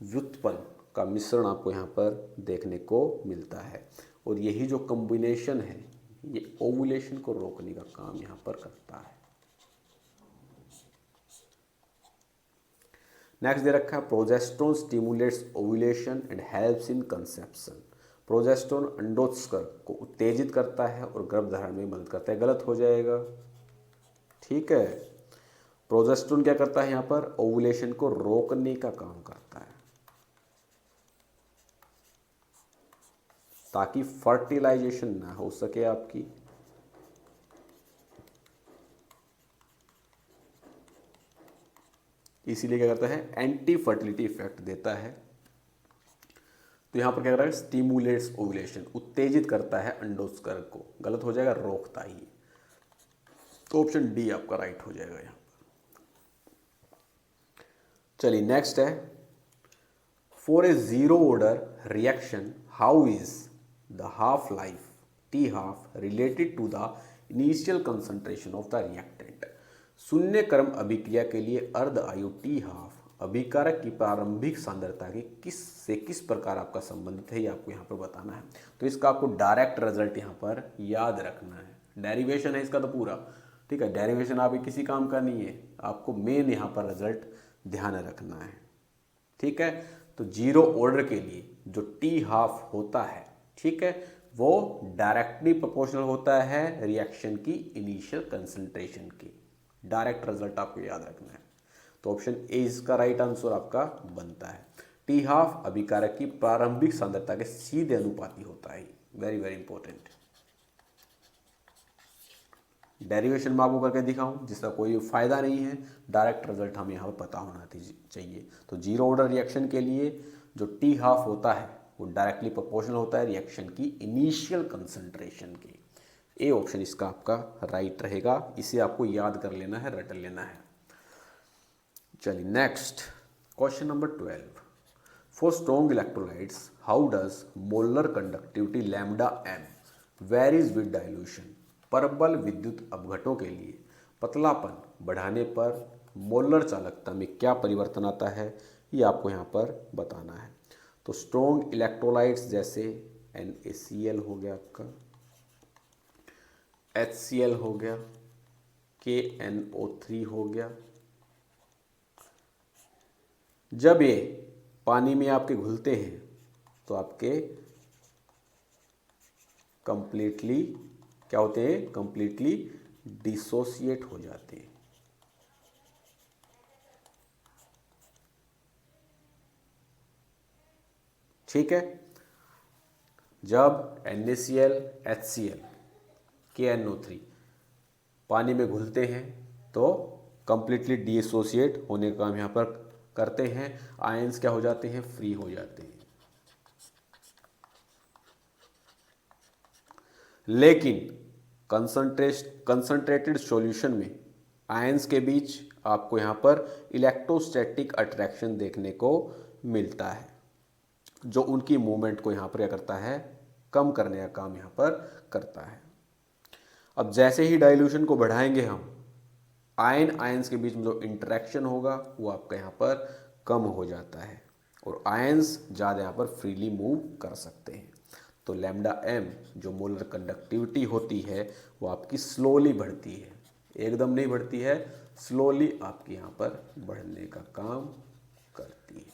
व्युत्पन्न का मिश्रण आपको यहाँ पर देखने को मिलता है, और यही जो कॉम्बिनेशन है ये ओवुलेशन को रोकने का काम यहाँ पर करता है। नेक्स्ट दे रखा है progesterone stimulates ovulation and helps in conception. Progesterone अंडोत्सर्ग को उत्तेजित करता है और गर्भधारण में मदद करता है। गलत हो जाएगा, ठीक है। प्रोजेस्टेरोन क्या करता है यहाँ पर? ओवुलेशन को रोकने का काम करता है ताकि फर्टिलाइजेशन ना हो सके आपकी। इसीलिए क्या करता है? एंटी फर्टिलिटी इफेक्ट देता है। तो यहां पर क्या कर रहा है? स्टिमुलेट्स ओवुलेशन, उत्तेजित करता है अंडोत्सर्ग को। गलत हो जाएगा, रोकता ही। तो ऑप्शन डी आपका राइट हो जाएगा यहां पर। चलिए नेक्स्ट है for a zero order reaction how is the half life T half related to the initial concentration of the reactant. शून्य क्रम अभिक्रिया के लिए अर्ध आयु टी हाफ अभिकारक की प्रारंभिक सांद्रता के किस प्रकार आपका संबंधित है, ये आपको यहाँ पर बताना है। तो इसका आपको डायरेक्ट रिजल्ट यहाँ पर याद रखना है। डेरिवेशन है इसका तो पूरा, ठीक है। डेरिवेशन आप किसी काम का नहीं है, आपको मेन यहाँ पर रिजल्ट ध्यान रखना है, ठीक है। तो जीरो ऑर्डर के लिए जो टी हाफ होता है, ठीक है, वो डायरेक्टली प्रोपोर्शनल होता है रिएक्शन की इनिशियल कंसंट्रेशन की। डायरेक्ट रिजल्ट आपको याद रखना है। तो ऑप्शन ए इसका राइट आंसर आपका बनता है। टी हाफ अभिकारक की प्रारंभिक सांद्रता के सीधे अनुपाती होता है। Very very important. डेरिवेशन मैं आपको करके दिखाऊं जिसका कोई फायदा नहीं है, डायरेक्ट रिजल्ट हमें यहाँ पर पता होना चाहिए। तो जीरो ऑर्डर रिएक्शन के लिए जो टी हाफ होता है वो डायरेक्टली प्रोपोर्शनल होता है रिएक्शन की इनिशियल कंसंट्रेशन की। ए ऑप्शन इसका आपका राइट रहेगा। इसे आपको याद कर लेना है, रट लेना है। चलिए next question number 12। For strong electrolytes how does molar conductivity lambda M varies with dilution. परबल विद्युत अपघटों के लिए पतलापन बढ़ाने पर मोलर चालकता में क्या परिवर्तन आता है, ये आपको यहाँ पर बताना है। तो स्ट्रॉन्ग इलेक्ट्रोलाइट्स जैसे NaCl हो गया आपका, HCl हो गया, KNO3 हो गया, जब ये पानी में आपके घुलते हैं तो आपके कंप्लीटली क्या होते हैं? कंप्लीटली डिसोसिएट हो जाते हैं। ठीक है। जब NaCl, HCl, KNO3 पानी में घुलते हैं तो कंप्लीटली डिसोसिएट होने का काम यहाँ पर करते हैं। आयंस क्या हो जाते हैं? फ्री हो जाते हैं। लेकिन कंसंट्रेटेड सॉल्यूशन में आयंस के बीच आपको यहाँ पर इलेक्ट्रोस्टैटिक अट्रैक्शन देखने को मिलता है, जो उनकी मूवमेंट को यहाँ पर क्या करता है? कम करने का काम यहाँ पर करता है। अब जैसे ही डाइल्यूशन को बढ़ाएंगे हम, आयंस के बीच में जो इंटरेक्शन होगा वो आपका यहाँ पर कम हो जाता है और आयंस ज़्यादा यहाँ पर फ्रीली मूव कर सकते हैं। तो लैम्डा एम जो मोलर कंडक्टिविटी होती है वो आपकी स्लोली बढ़ती है, एकदम नहीं बढ़ती है, स्लोली आपकी यहाँ पर बढ़ने का काम करती है।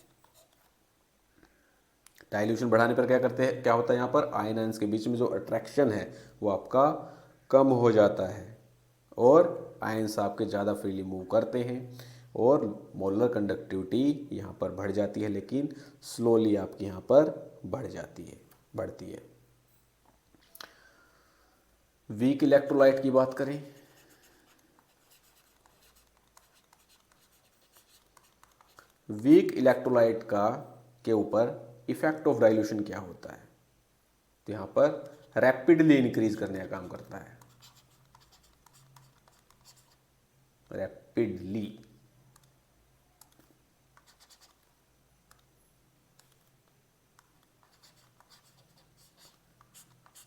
डाइल्यूशन बढ़ाने पर क्या करते हैं? क्या होता है? यहाँ पर आयंस के बीच में जो अट्रैक्शन है वो आपका कम हो जाता है और आयंस आपके ज़्यादा फ्रीली मूव करते हैं और मोलर कंडक्टिविटी यहाँ पर बढ़ जाती है, लेकिन स्लोली आपकी यहाँ पर बढ़ती है। वीक इलेक्ट्रोलाइट की बात करें, वीक इलेक्ट्रोलाइट का के ऊपर इफेक्ट ऑफ डाइल्यूशन क्या होता है? तो यहां पर रैपिडली इंक्रीज करने का काम करता है, रैपिडली।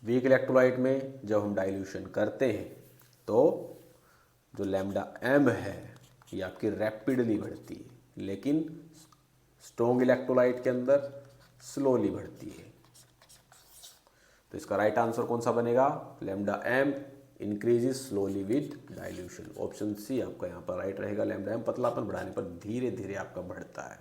वीक इलेक्ट्रोलाइट में जब हम डाइल्यूशन करते हैं तो जो लैम्डा एम है ये आपकी रैपिडली बढ़ती है, लेकिन स्ट्रॉन्ग इलेक्ट्रोलाइट के अंदर स्लोली बढ़ती है। तो इसका राइट आंसर कौन सा बनेगा? Lambda M increases slowly with dilution. Option C आपका यहाँ पर राइट रहेगा। लैम्डा एम पतलापन बढ़ाने पर धीरे धीरे आपका बढ़ता है।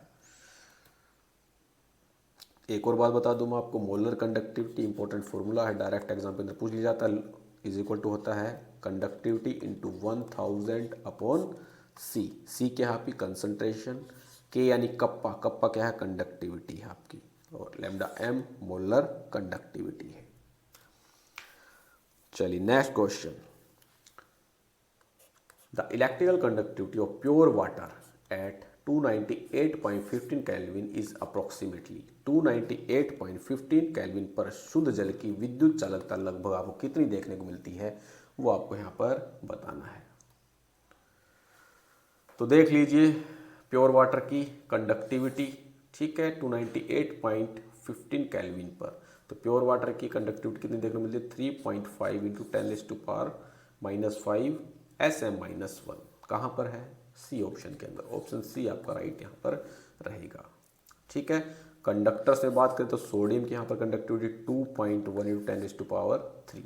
एक और बात बता दूं मैं आपको, मोलर कंडक्टिविटी इंपॉर्टेंट फॉर्मूला है, डायरेक्ट एग्जाम के अंदर पूछ लिया जाता है, इज इक्वल टू होता है कंडक्टिविटी इंटू 1000 अपॉन सी। सी क्या है आपकी? कंसंट्रेशन। के यानी कप्पा, कप्पा क्या है? कंडक्टिविटी है आपकी। और लैम्डा एम मोलर कंडक्टिविटी है। चलिए next question. The electrical conductivity of pure water at 298.15 kelvin is approximately 298.15 kelvin पर शुद्ध जल की विद्युत चालकता लगभग आपको कितनी देखने को मिलती है, वो आपको यहाँ पर बताना है। तो देख लीजिए प्योर वाटर की कंडक्टिविटी, ठीक है, 298.15 केल्विन पर। तो प्योर वाटर की कंडक्टिविटी कितनी देखने को मिलती है? 3.5 इंटू 10⁻⁻⁵ SM-1। कहाँ पर है? सी ऑप्शन के अंदर। ऑप्शन सी आपका राइट यहाँ पर रहेगा। ठीक है, कंडक्टर से बात करें तो सोडियम की यहाँ पर कंडक्टिविटी 2.1 इंटू 10⁻3।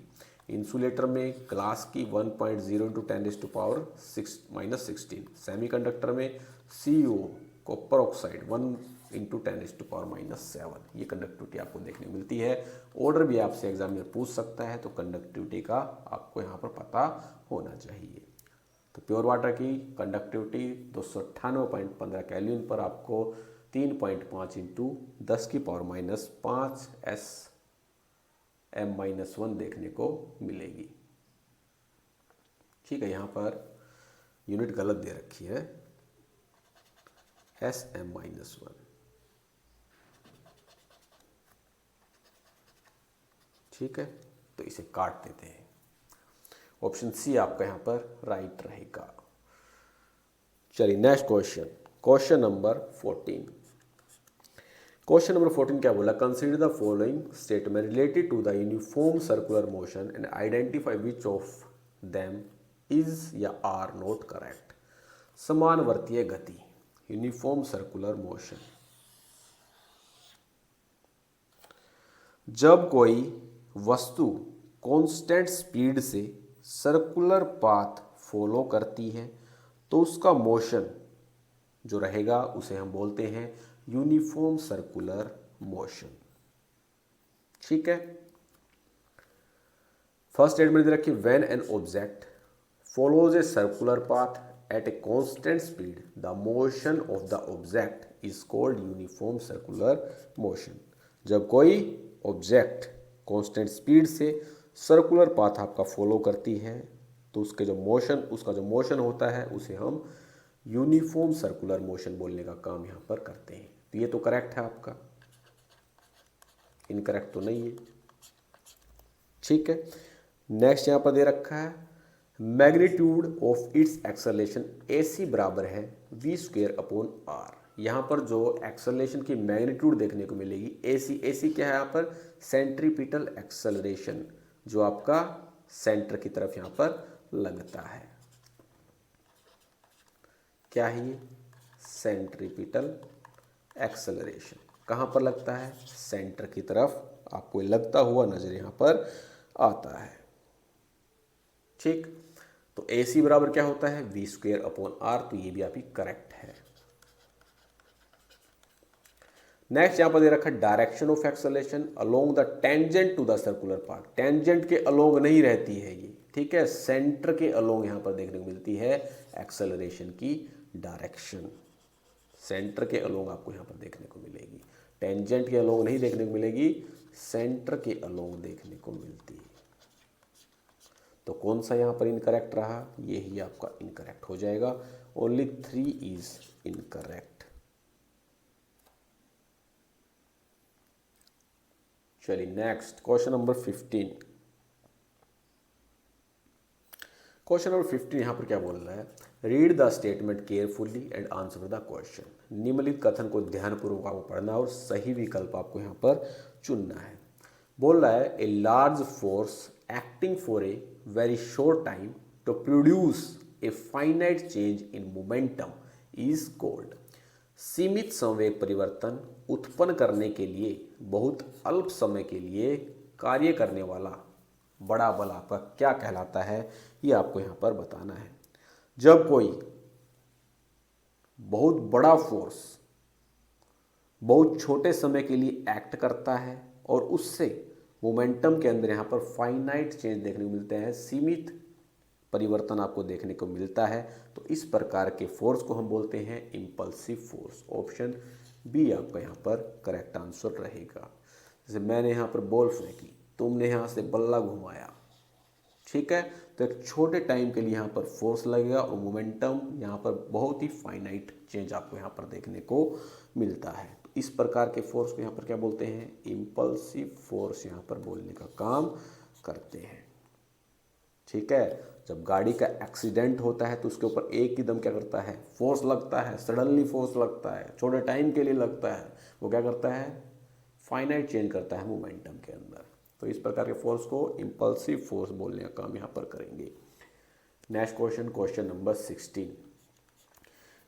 इंसुलेटर में ग्लास की 1.0 इंटू 10⁻6-16। सेमी कंडक्टर में CO कॉपर ऑक्साइड 1 इंटू 10⁻⁻7। ये कंडक्टिविटी आपको देखने को मिलती है। ऑर्डर भी आपसे एग्जाम में पूछ सकता है, तो कंडक्टिविटी का आपको यहाँ पर पता होना चाहिए। तो प्योर वाटर की कंडक्टिविटी 298.15 केल्विन पर आपको 3.5 इंटू 10⁻⁻5 SM-1 देखने को मिलेगी। ठीक है, यहाँ पर यूनिट गलत दे रखी है, SM-1। ठीक है, तो इसे काट देते हैं। ऑप्शन सी आपका यहाँ पर राइट रहेगा। चलिए next question, question number 14। Question number 14 क्या बोला? Consider the following statement related to the uniform circular motion and identify which of them is या आर नॉट करेक्ट। समानवर्तीय गति, यूनिफॉर्म सर्कुलर मोशन। जब कोई वस्तु कांस्टेंट स्पीड से सर्कुलर पाथ फॉलो करती है तो उसका मोशन जो रहेगा उसे हम बोलते हैं यूनिफॉर्म सर्कुलर मोशन। ठीक है, फर्स्ट स्टेटमेंट दे रखी, when an object follows a circular path at a constant speed the motion of the object is called uniform circular motion. जब कोई ऑब्जेक्ट कांस्टेंट स्पीड से सर्कुलर पाथ आपका follow करती है तो उसका जो मोशन होता है उसे हम यूनिफॉर्म सर्कुलर मोशन बोलने का काम यहाँ पर करते हैं। तो ये तो करेक्ट है आपका, इनकरेक्ट तो नहीं है। ठीक है, नेक्स्ट यहाँ पर दे रखा है, magnitude of its acceleration AC बराबर है v²/r। यहाँ पर जो एक्सेलरेशन की मैग्नीट्यूड देखने को मिलेगी AC क्या है यहाँ पर? सेंट्रीपिटल एक्सेलरेशन, जो आपका सेंटर की तरफ यहाँ पर लगता है। क्या है ये? सेंट्रीपिटल एक्सेलरेशन कहाँ पर लगता है? सेंटर की तरफ आपको लगता हुआ नजर यहाँ पर आता है। ठीक, तो AC बराबर क्या होता है? v²/r। तो ये भी आपकी करेक्ट है। नेक्स्ट यहां पर दे रखा है, direction of acceleration along the tangent to the circular path. Tangent के अलोंग नहीं रहती है ये, ठीक है, सेंटर के अलोंग यहां पर देखने को मिलती है एक्सेलरेशन की डायरेक्शन। सेंटर के अलोंग आपको यहां पर देखने को मिलेगी, टेंजेंट के अलोंग नहीं देखने को मिलेगी, सेंटर के अलोंग देखने को मिलती है। तो कौन सा यहाँ पर इनकरेक्ट रहा, ये ही आपका इनकरेक्ट हो जाएगा। Only 3 is incorrect. चलिए next question number 15। Question number 15 यहाँ पर क्या बोल रहा है, read the statement carefully and answer the question. निम्नलिखित कथन को ध्यानपूर्वक आपको पढ़ना और सही विकल्प आपको यहाँ पर चुनना है। बोल रहा है a large force acting for a very short time to produce a finite change in momentum is called. सीमित संवेग परिवर्तन उत्पन्न करने के लिए बहुत अल्प समय के लिए कार्य करने वाला बड़ा बल आपका क्या कहलाता है, ये आपको यहाँ पर बताना है। जब कोई बहुत बड़ा फोर्स बहुत छोटे समय के लिए एक्ट करता है और उससे मोमेंटम के अंदर यहाँ पर फाइनाइट चेंज देखने को मिलते हैं, सीमित परिवर्तन आपको देखने को मिलता है, तो इस प्रकार के फोर्स को हम बोलते हैं इम्पल्सिव फोर्स। ऑप्शन बी आपका यहाँ पर करेक्ट आंसर रहेगा। जैसे मैंने यहाँ पर बॉल फेंकी, तुमने यहाँ से बल्ला घुमाया, ठीक है, तो एक छोटे टाइम के लिए यहाँ पर फोर्स लगेगा और मोमेंटम यहाँ पर बहुत ही फाइनाइट चेंज आपको यहाँ पर देखने को मिलता है। तो इस प्रकार के फोर्स को यहाँ पर क्या बोलते हैं, इम्पल्सिव फोर्स यहाँ पर बोलने का काम करते हैं। ठीक है, जब गाड़ी का एक्सीडेंट होता है तो उसके ऊपर एक एकदम क्या करता है, फोर्स लगता है, सडनली फोर्स लगता है, छोटे टाइम के लिए लगता है, वो क्या करता है, फाइनाइट चेंज करता है मोमेंटम के अंदर। तो इस प्रकार के फोर्स को इम्पल्सिव फोर्स बोलने का काम यहाँ पर करेंगे। Next question, question number 16।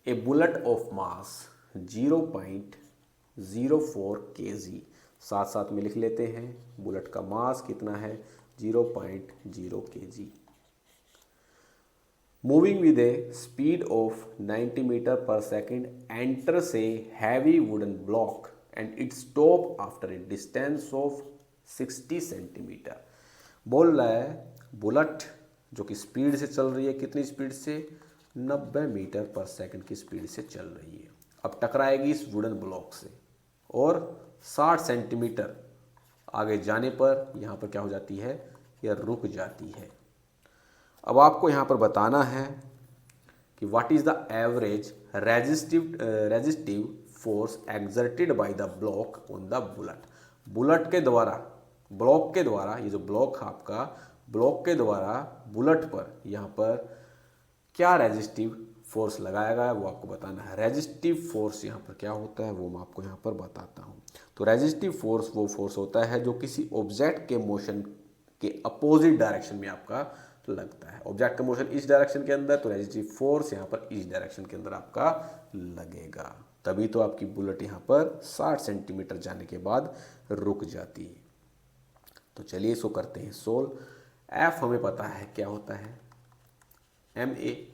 A bullet of mass 0.04 kg, साथ साथ में लिख लेते हैं, बुलेट का मास कितना है, 0.0 kg, moving with a speed of 90 metre per second enters a heavy wooden block and it stop after a distance of 60 centimetre. बोल रहा है बुलेट जो कि स्पीड से चल रही है, कितनी स्पीड से, 90 मीटर पर सेकंड की स्पीड से चल रही है। अब टकराएगी इस वुडन ब्लॉक से और 60 सेंटीमीटर आगे जाने पर यहाँ पर क्या हो जाती है, यह रुक जाती है। अब आपको यहाँ पर बताना है कि what is the average resistive force exerted by the block on the bullet. Bullet के द्वारा, ब्लॉक के द्वारा, ये जो ब्लॉक है आपका, ब्लॉक के द्वारा बुलेट पर यहाँ पर क्या रेजिस्टिव फोर्स लगाया गया है वो आपको बताना है। रेजिस्टिव फोर्स यहाँ पर क्या होता है वो मैं आपको यहाँ पर बताता हूँ। तो रेजिस्टिव फोर्स वो फोर्स होता है जो किसी ऑब्जेक्ट के मोशन के अपोजिट डायरेक्शन में आपका लगता है। ऑब्जेक्ट का मोशन इस डायरेक्शन के अंदर, तो रेजिस्टिव फोर्स यहाँ पर इस डायरेक्शन के अंदर आपका लगेगा, तभी तो आपकी बुलेट यहाँ पर 60 सेंटीमीटर जाने के बाद रुक जाती है। तो चलिए इसको करते हैं सोल्व। एफ हमें पता है क्या होता है, एम ए।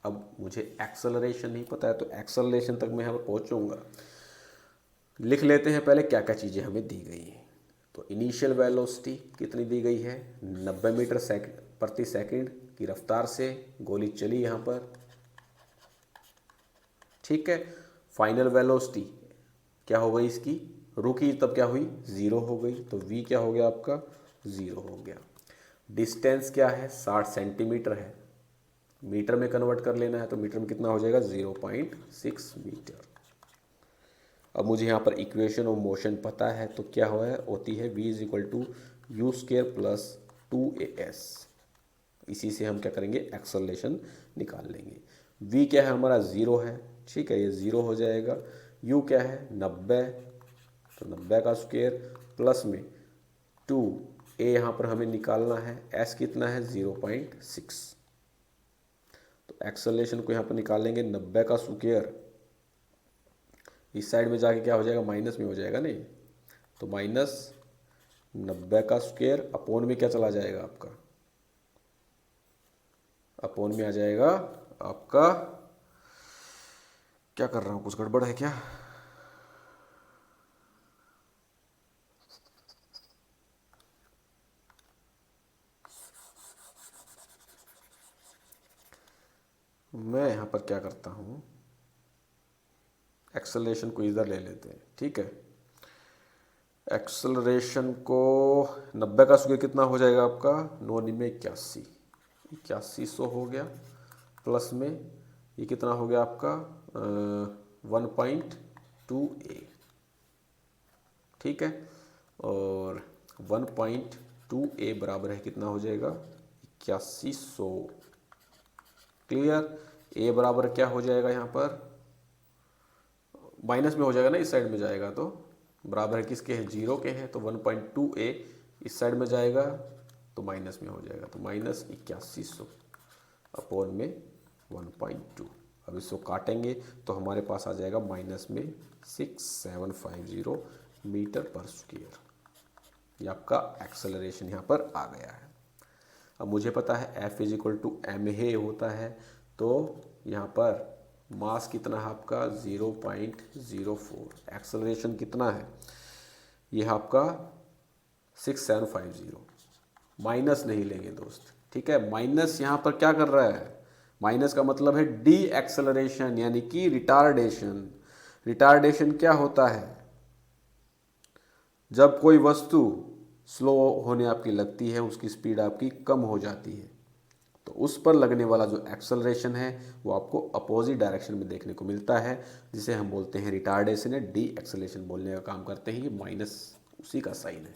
अब मुझे एक्सेलरेशन नहीं पता है, तो एक्सेलरेशन तक मैं यहाँ पर पहुँचूँगा। लिख लेते हैं पहले क्या क्या चीज़ें हमें दी गई हैं। तो इनिशियल वेलोसिटी कितनी दी गई है, 90 मीटर प्रति सेकंड की रफ्तार से गोली चली यहाँ पर, ठीक है। फाइनल वेलोसिटी क्या हो गई इसकी, रुकी तब क्या हुई, 0 हो गई, तो v क्या हो गया आपका, 0 हो गया। डिस्टेंस क्या है, 60 सेंटीमीटर है, मीटर में कन्वर्ट कर लेना है, तो मीटर में कितना हो जाएगा, 0.6 मीटर। अब मुझे यहाँ पर इक्वेशन ऑफ मोशन पता है, तो क्या होती है, v = u² + 2as। इसी से हम क्या करेंगे, एक्सेलरेशन निकाल लेंगे। v क्या है हमारा, 0 है, ठीक है, ये 0 हो जाएगा। u क्या है, 90, तो 90 का स्क्वायर प्लस में 2, a यहाँ पर हमें निकालना है, s कितना है, 0.6। तो एक्सेलरेशन को यहाँ पर निकाल लेंगे, 90 का स्क्वायर, इस साइड में जाके क्या हो जाएगा, माइनस में हो जाएगा नहीं, तो -90 का स्क्वायर अपॉन में क्या चला जाएगा आपका, अपॉन में आ जाएगा आपका, क्या कर रहा हूँ, कुछ गड़बड़ है क्या, मैं यहाँ पर क्या करता हूँ, एक्सेलरेशन को इधर ले लेते हैं, ठीक है। एक्सेलरेशन को 90 का स्क्वायर कितना हो जाएगा आपका, 9 81, 8100 हो गया, प्लस में ये कितना हो गया आपका 1.2a, ठीक है। और 1.2a बराबर है कितना हो जाएगा 8100। क्लियर। a बराबर क्या हो जाएगा, यहाँ पर माइनस में हो जाएगा ना, इस साइड में जाएगा तो बराबर है किसके है, 0 के हैं, तो 1.2a इस साइड में जाएगा तो माइनस में हो जाएगा, तो माइनस 8100 अपॉन में 1.2। अब इसको काटेंगे तो हमारे पास आ जाएगा माइनस में 6750 मीटर पर स्क्वायर। ये आपका एक्सेलरेशन यहाँ पर आ गया है। अब मुझे पता है F = ma होता है, तो यहाँ पर मास कितना है आपका 0.04, एक्सेलरेशन कितना है ये आपका 6750, माइनस नहीं लेंगे दोस्त, ठीक है। माइनस यहाँ पर क्या कर रहा है, माइनस का मतलब है डी एक्सेलरेशन यानी कि रिटार्डेशन। रिटार्डेशन क्या होता है, जब कोई वस्तु स्लो होने आपकी लगती है, उसकी स्पीड आपकी कम हो जाती है, तो उस पर लगने वाला जो एक्सेलरेशन है वो आपको अपोजिट डायरेक्शन में देखने को मिलता है, जिसे हम बोलते हैं रिटार्डेशन या डी एक्सेलरेशन बोलने का काम करते हैं। ये माइनस उसी का साइन है,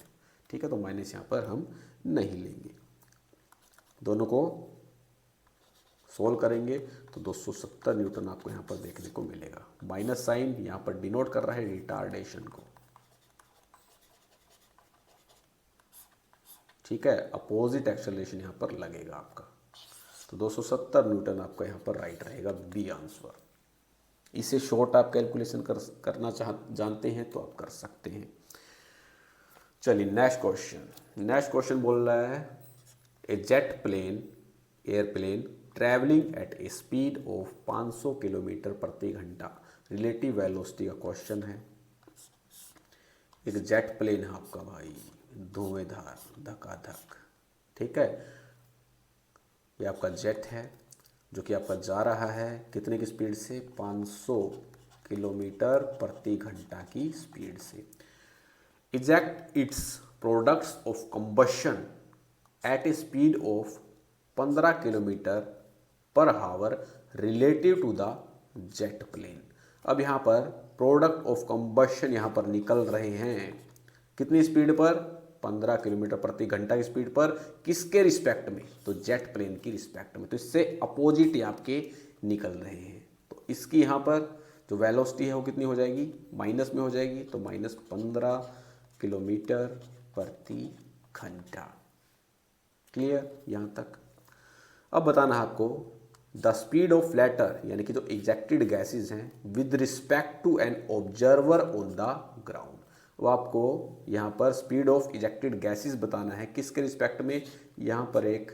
ठीक है, तो माइनस यहाँ पर हम नहीं लेंगे। दोनों को सोल्व करेंगे तो 270 न्यूटन आपको यहाँ पर देखने को मिलेगा। माइनस साइन यहाँ पर डिनोट कर रहा है रिटार्डेशन को, ठीक है, अपोजिट एक्सेलरेशन यहाँ पर लगेगा आपका, तो 270 न्यूटन आपका यहाँ पर राइट रहेगा, बी आंसर। इसे शॉर्ट आप कैलकुलेशन करना जानते हैं तो आप कर सकते हैं। चलिए नेक्स्ट क्वेश्चन। नेक्स्ट क्वेश्चन बोल रहा है a jet plane airplane travelling at a speed of 500 kilometre प्रति घंटा, रिलेटिव वेलोसिटी का क्वेश्चन है। एक जेट प्लेन है आपका भाई, धुएंधार धकाधक, ठीक है, ये आपका जेट है जो कि आपका जा रहा है कितने की स्पीड से, 500 किलोमीटर प्रति घंटा की स्पीड से। Eject its products of combustion at a speed of 15 kilometre per hour relative to the jet plane. अब यहाँ पर प्रोडक्ट ऑफ कंबशन यहाँ पर निकल रहे हैं कितनी स्पीड पर, 15 किलोमीटर प्रति घंटा की स्पीड पर, किसके रिस्पेक्ट में, तो जेट प्लेन की रिस्पेक्ट में, तो इससे अपोजिट ही आपके निकल रहे हैं। तो इसकी यहाँ पर जो वेलोसिटी है वो कितनी हो जाएगी, माइनस में हो जाएगी, तो माइनस 15 किलोमीटर प्रति घंटा। क्लियर यहाँ तक। अब बताना है आपको द स्पीड ऑफ फ्लैटर यानी कि जो एग्जैक्टेड गैसेज हैं with respect to an observer on the ground. वो आपको यहाँ पर स्पीड ऑफ इजेक्टेड गैसेस बताना है किसके रिस्पेक्ट में। यहाँ पर एक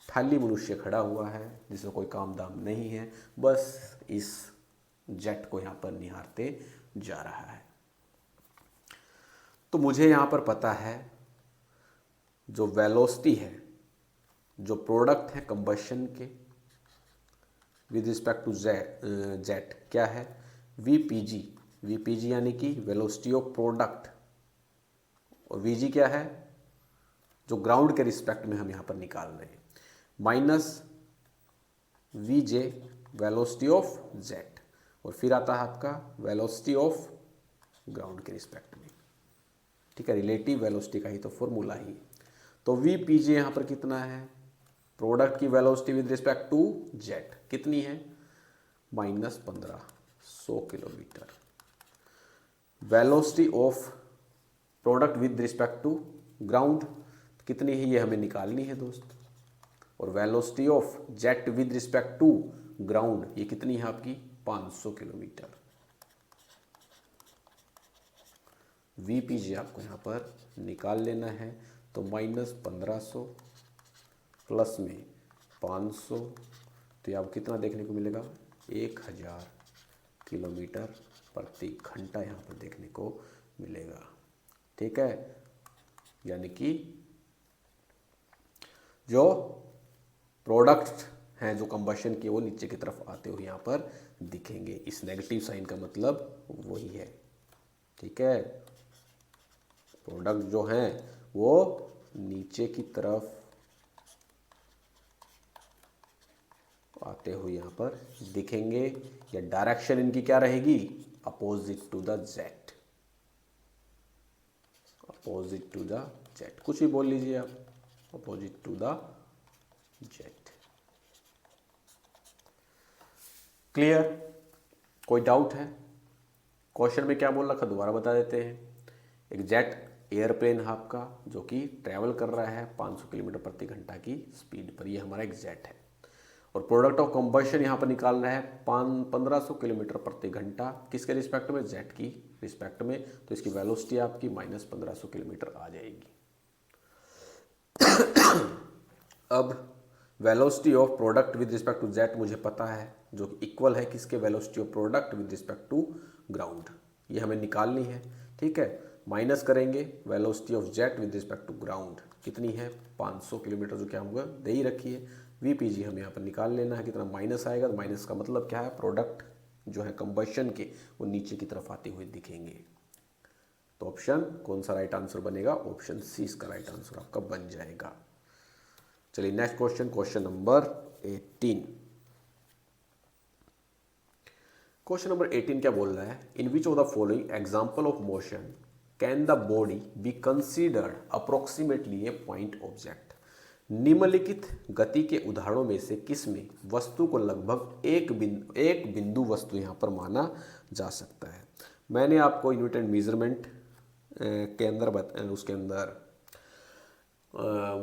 खाली मनुष्य खड़ा हुआ है जिसमें कोई काम दाम नहीं है, बस इस जेट को यहाँ पर निहारते जा रहा है। तो मुझे यहाँ पर पता है जो वेलोसिटी है, जो प्रोडक्ट है कंबशन के विद रिस्पेक्ट टू जेट क्या है, वीपीजी। वीपीजी यानी कि वेलोसिटी ऑफ प्रोडक्ट, और वीजी क्या है जो ग्राउंड के रिस्पेक्ट में हम यहाँ पर निकाल रहे हैं, minus V J velocity of jet, और फिर आता है आपका वेलोसिटी ऑफ ग्राउंड के रिस्पेक्ट में, ठीक है, रिलेटिव वेलोसिटी का ही तो फॉर्मूला ही। तो वीपीजे यहाँ पर कितना है, प्रोडक्ट की velocity with respect to jet कितनी है, minus 1500 kilometre. Velocity of product with respect to ground कितनी है, ये हमें निकालनी है दोस्त। और velocity of jet with respect to ground ये कितनी है आपकी, 500 किलोमीटर। वीपीजी आपको यहाँ पर निकाल लेना है, तो माइनस 1500 प्लस में 500, तो ये आपको कितना देखने को मिलेगा, 1000 किलोमीटर प्रति घंटा यहाँ पर देखने को मिलेगा, ठीक है। यानी कि जो प्रोडक्ट हैं जो कंबशन के वो नीचे की तरफ आते हुए यहाँ पर दिखेंगे। इस नेगेटिव साइन का मतलब वही है, ठीक है। प्रोडक्ट जो हैं वो नीचे की तरफ आते हुए यहाँ पर दिखेंगे, या डायरेक्शन इनकी क्या रहेगी, opposite to the jet, opposite to the jet, कुछ भी बोल लीजिए आप, opposite to the jet. Clear? कोई डाउट है? क्वेश्चन में क्या बोल रखा दोबारा बता देते हैं। एक जेट एयरप्लेन है आपका जो कि ट्रैवल कर रहा है 500 किलोमीटर प्रति घंटा की स्पीड पर, ये हमारा एक जेट है, और प्रोडक्ट ऑफ कंबशन यहाँ पर निकालना है 1500 किलोमीटर प्रति घंटा, किसके रिस्पेक्ट में, जेट की रिस्पेक्ट में, तो इसकी वेलोसिटी आपकी -1500 किलोमीटर आ जाएगी। अब velocity of product with respect to jet मुझे पता है, जो कि इक्वल है किसके, velocity of product with respect to ground, ये हमें निकालनी है। ठीक है, माइनस करेंगे velocity of jet with respect to ground, कितनी है 500 किलोमीटर, जो क्या होगा दे ही रखी है। वीपीजी हमें यहाँ पर निकाल लेना है, कितना माइनस आएगा, तो माइनस का मतलब क्या है, प्रोडक्ट जो है कंबशन के वो नीचे की तरफ आते हुए दिखेंगे। तो ऑप्शन कौन सा राइट आंसर बनेगा, ऑप्शन सी इसका राइट आंसर आपका बन जाएगा। चलिए next question, question number 18। Question number 18 क्या बोल रहा है, in which of the following example of motion can the body be considered approximately a point object. निम्नलिखित गति के उदाहरणों में से किसमें वस्तु को लगभग एक बिंदु वस्तु यहाँ पर माना जा सकता है। मैंने आपको यूनिट एंड मेजरमेंट के अंदर उसके अंदर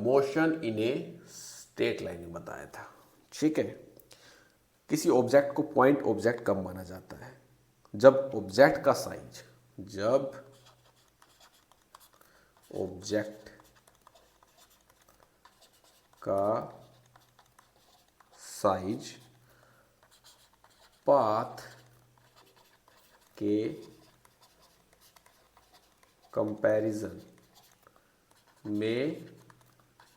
motion in a straight line बताया था। ठीक है, किसी ऑब्जेक्ट को पॉइंट ऑब्जेक्ट कब माना जाता है, जब ऑब्जेक्ट का साइज, जब ऑब्जेक्ट का साइज पाथ के कंपैरिजन में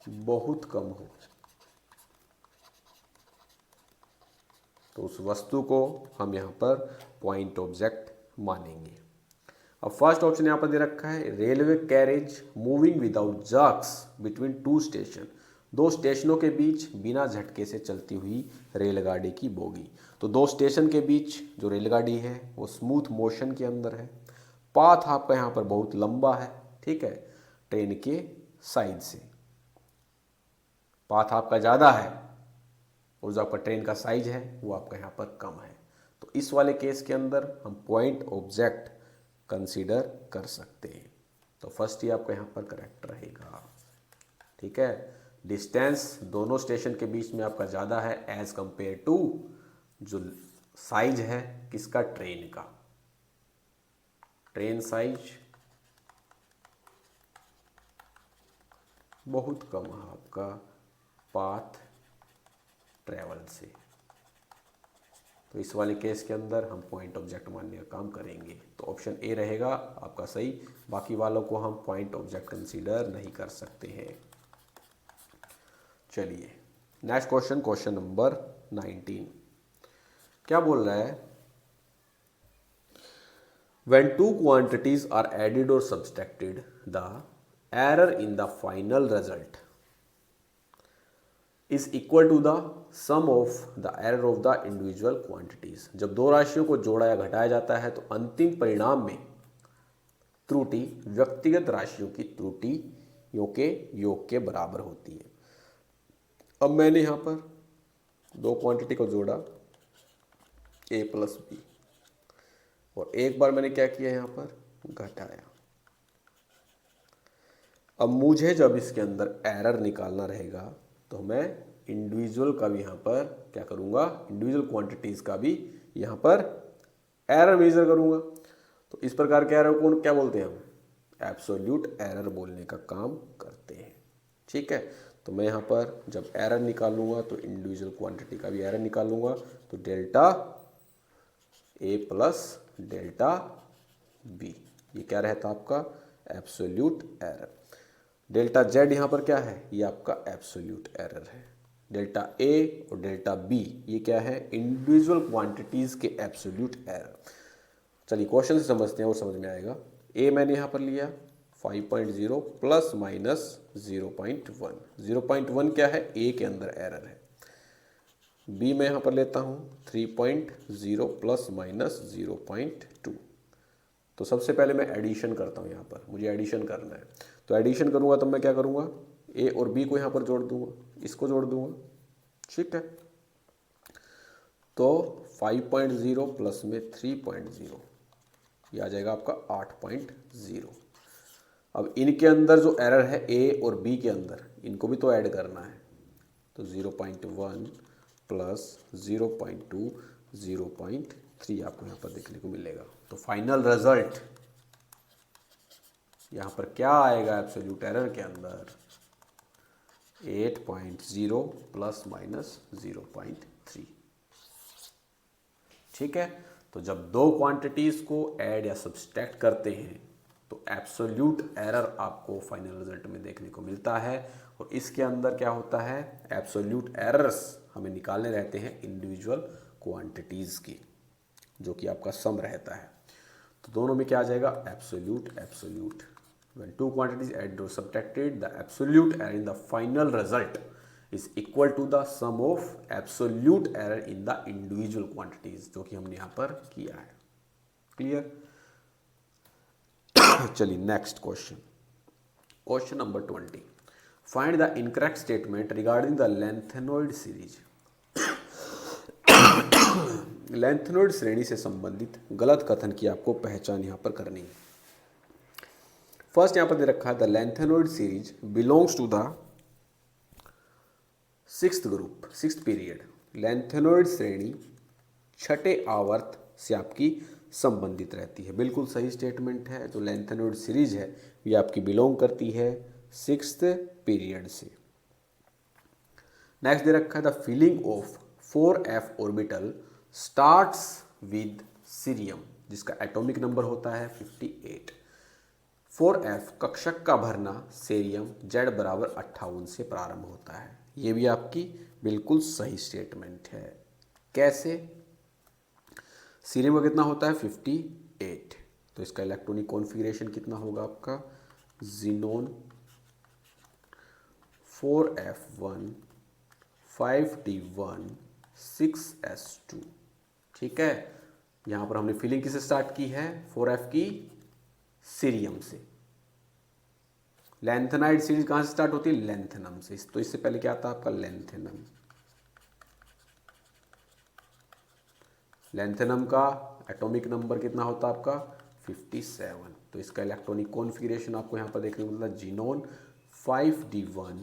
बहुत कम हो, तो उस वस्तु को हम यहाँ पर पॉइंट ऑब्जेक्ट मानेंगे। अब फर्स्ट ऑप्शन यहाँ पर दे रखा है, railway carriage moving without jerks between two station, दो स्टेशनों के बीच बिना झटके से चलती हुई रेलगाड़ी की बोगी। तो दो स्टेशन के बीच जो रेलगाड़ी है वो स्मूथ मोशन के अंदर है, पाथ आपका यहाँ पर बहुत लंबा है। ठीक है, ट्रेन के साइड से पाथ आपका ज़्यादा है और जो आपका ट्रेन का साइज है वो आपका यहाँ पर कम है, तो इस वाले केस के अंदर हम पॉइंट ऑब्जेक्ट कंसीडर कर सकते हैं। तो फर्स्ट ही आपका यहाँ पर करेक्ट रहेगा। ठीक है, डिस्टेंस दोनों स्टेशन के बीच में आपका ज़्यादा है एज कंपेयर टू जो साइज है किसका, ट्रेन का। ट्रेन साइज बहुत कम है आपका पाथ ट्रेवल से, तो इस वाले केस के अंदर हम पॉइंट ऑब्जेक्ट मानने का काम करेंगे। तो ऑप्शन ए रहेगा आपका सही, बाकी वालों को हम पॉइंट ऑब्जेक्ट कंसीडर नहीं कर सकते हैं। चलिए नेक्स्ट क्वेश्चन, क्वेश्चन नंबर 19 क्या बोल रहा है, when two quantities are added or subtracted, the error in the final result is equal to the sum of the error of the individual quantities। जब दो राशियों को जोड़ा या घटाया जाता है तो अंतिम परिणाम में त्रुटि व्यक्तिगत राशियों की त्रुटियों के योग के बराबर होती है। अब मैंने यहाँ पर दो क्वांटिटी को जोड़ा a प्लस बी, और एक बार मैंने क्या किया यहाँ पर घटाया। अब मुझे जब इसके अंदर एरर निकालना रहेगा तो मैं इंडिविजुअल का भी यहाँ पर क्या करूँगा, इंडिविजुअल क्वांटिटीज़ का भी यहाँ पर एरर मेजर करूँगा। तो इस प्रकार के एरर को क्या बोलते हैं, हम एब्सोल्यूट एरर बोलने का काम करते हैं। ठीक है, तो मैं यहाँ पर जब एरर निकालूंगा तो इंडिविजुअल क्वांटिटी का भी एरर निकालूंगा, तो delta A plus delta B, ये क्या रहता आपका एब्सोल्यूट एरर। डेल्टा जेड यहाँ पर क्या है, ये आपका एब्सोल्यूट एरर है। डेल्टा ए और डेल्टा बी ये क्या है, इंडिविजुअल क्वांटिटीज़ के एब्सोल्यूट एरर। चलिए क्वेश्चन से समझते हैं और समझ में आएगा। ए मैंने यहाँ पर लिया 5.0 प्लस माइनस 0.1। 0.1 क्या है, ए के अंदर एरर है। बी मैं यहाँ पर लेता हूँ 3.0 प्लस माइनस 0.2। तो सबसे पहले मैं एडिशन करता हूँ, यहाँ पर मुझे एडिशन करना है। तो एडिशन करूँगा तब मैं क्या करूँगा, ए और बी को यहाँ पर जोड़ दूँगा, इसको जोड़ दूँगा, ठीक है। तो 5.0 प्लस में 3.0, ये आ जाएगा आपका 8.0। अब इनके अंदर जो एरर है ए और बी के अंदर, इनको भी तो ऐड करना है। तो 0.1 प्लस 0.2 0.3 आपको यहाँ पर देखने को मिलेगा। तो फाइनल रिजल्ट यहाँ पर क्या आएगा एब्सोल्यूट एरर के अंदर, 8.0 प्लस माइनस 0.3, ठीक है। तो जब दो क्वांटिटीज़ को ऐड या सब्सट्रैक्ट करते हैं तो एब्सोल्यूट एरर आपको फाइनल रिजल्ट में देखने को मिलता है। और इसके अंदर क्या होता है, एब्सोल्यूट एरर्स हमें निकालने रहते हैं इंडिविजुअल क्वांटिटीज़ की, जो कि आपका सम रहता है। तो दोनों में क्या आ जाएगा, absolute absolute. When two quantities added or subtracted, the absolute error in the final result is equal to the sum of absolute error in the individual quantities, जो कि हमने यहाँ पर किया है। क्लियर? चलिए next question, question number 20। Find the incorrect statement regarding the lanthanoid series. Lanthanoid श्रेणी से संबंधित गलत कथन की आपको पहचान यहाँ पर करनी है। फर्स्ट यहां पर दे रखा है the lanthanoid series belongs to the sixth group, sixth period. Lanthanoid श्रेणी छठे आवर्त से आपकी संबंधित रहती है। बिल्कुल सही स्टेटमेंट है। जो लेंथेनॉइड सीरीज है ये आपकी बिलोंग करती है सिक्स्थ पीरियड से। नेक्स्ट दे रखा है the filling of 4f orbital starts with cerium, जिसका एटॉमिक नंबर होता है 58। 4f कक्षक का भरना सेरियम Z बराबर 58 से प्रारंभ होता है। ये भी आपकी बिल्कुल सही स्टेटमेंट है। कैसे, सीरियम का कितना होता है 58, तो इसका इलेक्ट्रॉनिक कॉन्फ़िगरेशन कितना होगा आपका, ज़ीनोन 4f1 5d1 6s2, ठीक है। यहाँ पर हमने फिलिंग किससे स्टार्ट की है, 4f की सीरियम से। लेंथेनाइड सीरीज कहाँ से स्टार्ट होती है, लेंथेनम से। तो इससे पहले क्या आता है आपका लेंथेनम। लेंथेनम का एटॉमिक नंबर कितना होता है आपका 57। तो इसका इलेक्ट्रॉनिक कॉन्फ़िगरेशन आपको यहाँ पर देखने को मिलता है जीनोन 5d1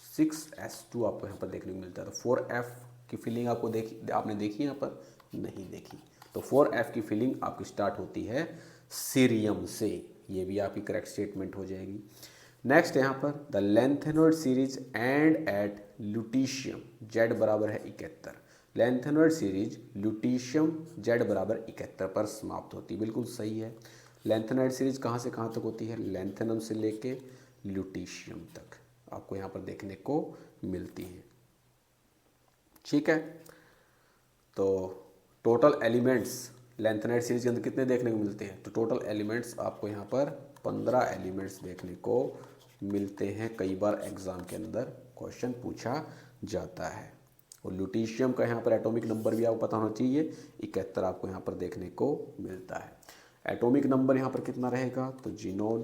6s2 आपको यहाँ पर देखने को मिलता है। तो 4f की फिलिंग आपको आपने देखी यहाँ पर, नहीं देखी। तो 4f की फिलिंग आपकी स्टार्ट होती है सीरियम से। ये भी आपकी करेक्ट स्टेटमेंट हो जाएगी। नेक्स्ट यहाँ पर the lanthanoid series and at lutetium Z बराबर है 71। लेंथेनॉइड सीरीज ल्यूटीशियम Z बराबर 71 पर समाप्त होती है। बिल्कुल सही है। लेंथेनॉइड सीरीज कहाँ से कहाँ तक होती है, लेंथेनम से लेके ल्यूटीशियम तक आपको यहाँ पर देखने को मिलती है, ठीक है। तो टोटल एलिमेंट्स लेंथेनाइड सीरीज के अंदर कितने देखने को मिलते हैं, तो टोटल एलिमेंट्स आपको यहाँ पर 15 एलिमेंट्स देखने को मिलते हैं। कई बार एग्जाम के अंदर क्वेश्चन पूछा जाता है। और ल्यूटीशियम का यहाँ पर एटॉमिक नंबर भी आपको पता होना चाहिए, 71 आपको यहाँ पर देखने को मिलता है। एटॉमिक नंबर यहाँ पर कितना रहेगा, तो जीनोन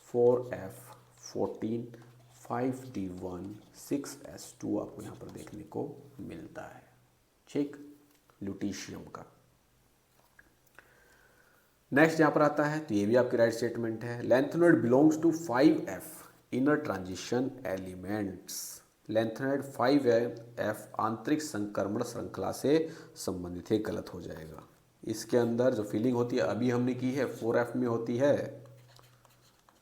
4f14 5d1 6s2 आपको यहाँ पर देखने को मिलता है, ठीक, ल्यूटीशियम का। नेक्स्ट यहाँ पर आता है, तो ये भी आपकी राइट स्टेटमेंट है। Lanthanoid belongs to 5f inner transition elements. Lanthanoid 5f आंतरिक संक्रमण श्रृंखला से संबंधित है, गलत हो जाएगा। इसके अंदर जो फिलिंग होती है अभी हमने की है 4f में होती है,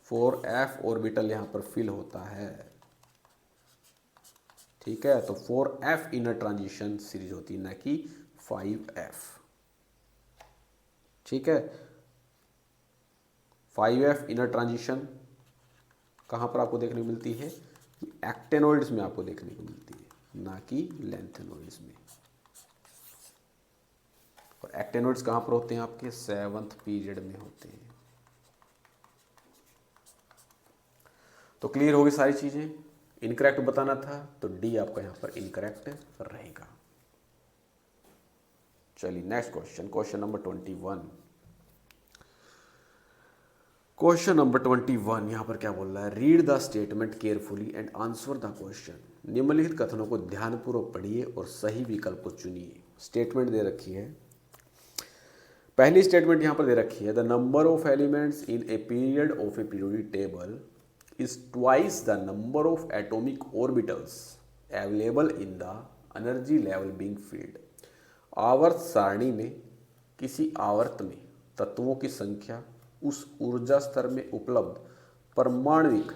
4f ऑर्बिटल यहाँ पर फिल होता है, ठीक है। तो 4f इनर ट्रांजिशन सीरीज होती है, ना कि 5f, ठीक है। 5f इनर ट्रांजिशन कहाँ पर आपको देखने को मिलती है, एक्टेनॉइड्स में आपको देखने को मिलती है, ना कि लेंथेनॉइड्स में। और एक्टेनॉइड्स कहाँ पर होते हैं, आपके 7th पीरियड में होते हैं, तो क्लियर होगी सारी चीज़ें। इनकरेक्ट बताना था तो डी आपका यहाँ पर इनकरेक्ट रहेगा। चलिए next question, question number 21। Question number 21 यहाँ पर क्या बोल रहा है, read the statement carefully and answer the question. निम्नलिखित कथनों को ध्यानपूर्वक पढ़िए और सही विकल्प को चुनिए। स्टेटमेंट दे रखी है, पहली स्टेटमेंट यहाँ पर दे रखी है, the number of elements in a period of A periodic table is twice the number of atomic orbitals available in the energy level being field. आवर्त सारणी में किसी आवर्त में तत्वों की संख्या उस ऊर्जा स्तर में उपलब्ध परमाणविक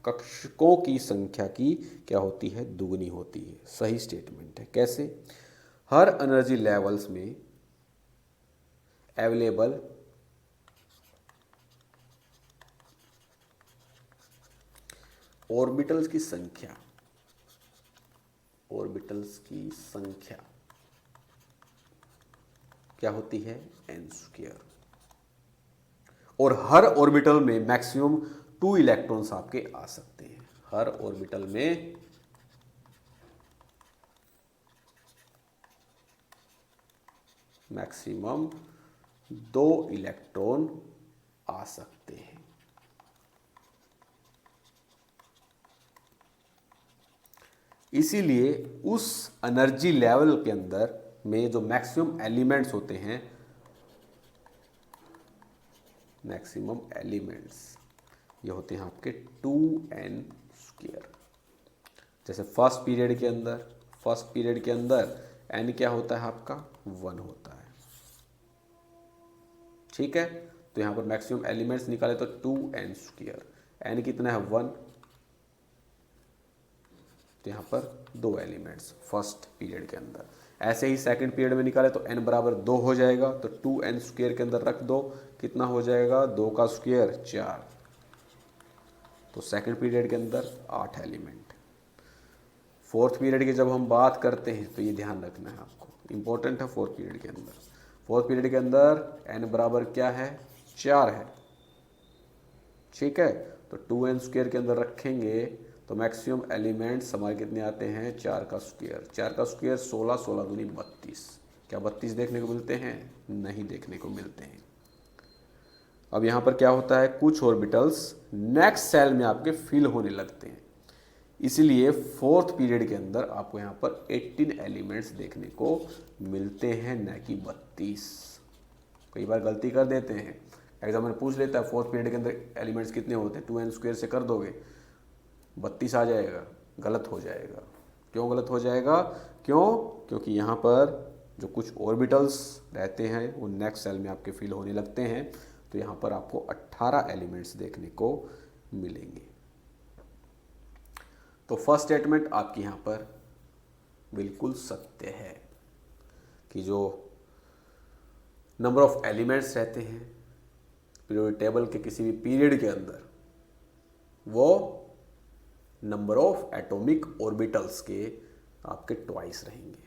कक्षकों की संख्या की क्या होती है, दुगनी होती है। सही स्टेटमेंट है। कैसे? हर एनर्जी लेवल्स में अवेलेबल ऑर्बिटल्स की संख्या, ऑर्बिटल्स की संख्या क्या होती है, n²। और हर ऑर्बिटल में मैक्सिमम 2 इलेक्ट्रॉन्स आपके आ सकते हैं। हर ऑर्बिटल में मैक्सिमम 2 इलेक्ट्रॉन आ सकते हैं। इसीलिए उस एनर्जी लेवल के अंदर में जो मैक्सिमम एलिमेंट्स होते हैं, मैक्सिमम एलिमेंट्स ये होते हैं आपके 2n²। जैसे फर्स्ट पीरियड के अंदर n क्या होता है आपका, 1 होता है। ठीक है, तो यहां पर मैक्सिमम एलिमेंट्स निकाले तो 2n²। n कितना है, 1, तो यहाँ पर 2 एलिमेंट्स फर्स्ट पीरियड के अंदर। ऐसे ही सेकंड पीरियड में निकाले तो n बराबर 2 हो जाएगा, तो 2n² के अंदर रख दो, कितना हो जाएगा, 2 का स्क्वायर 4। तो सेकंड पीरियड के अंदर 8 एलिमेंट। फोर्थ पीरियड की जब हम बात करते हैं तो ये ध्यान रखना है आपको, इंपॉर्टेंट है। फोर्थ पीरियड के अंदर n बराबर क्या है, 4 है। ठीक है, तो 2n² के अंदर रखेंगे तो मैक्सिमम एलिमेंट्स हमारे कितने आते हैं, 4 का स्क्वायर। 4 का स्क्वायर 16, 16 दूनी 32। क्या 32 देखने को मिलते हैं, नहीं देखने को मिलते हैं। अब यहाँ पर क्या होता है, कुछ ऑर्बिटल्स नेक्स्ट सेल में आपके फिल होने लगते हैं। इसीलिए फोर्थ पीरियड के अंदर आपको यहाँ पर 18 एलिमेंट्स देखने को मिलते हैं, न कि 32। कई बार गलती कर देते हैं, एग्जाम में पूछ लेता है फोर्थ पीरियड के अंदर एलिमेंट्स कितने होते हैं, 2n² से कर दोगे 32 आ जाएगा, गलत हो जाएगा। क्यों गलत हो जाएगा, क्योंकि यहाँ पर जो कुछ ऑर्बिटल्स रहते हैं वो नेक्स्ट सेल में आपके फिल होने लगते हैं। तो यहाँ पर आपको 18 एलिमेंट्स देखने को मिलेंगे। तो फर्स्ट स्टेटमेंट आपकी यहाँ पर बिल्कुल सत्य है कि जो नंबर ऑफ एलिमेंट्स रहते हैं पीरियोडिक टेबल के किसी भी पीरियड के अंदर, वो नंबर ऑफ एटॉमिक ऑर्बिटल्स के आपके ट्वाइस रहेंगे।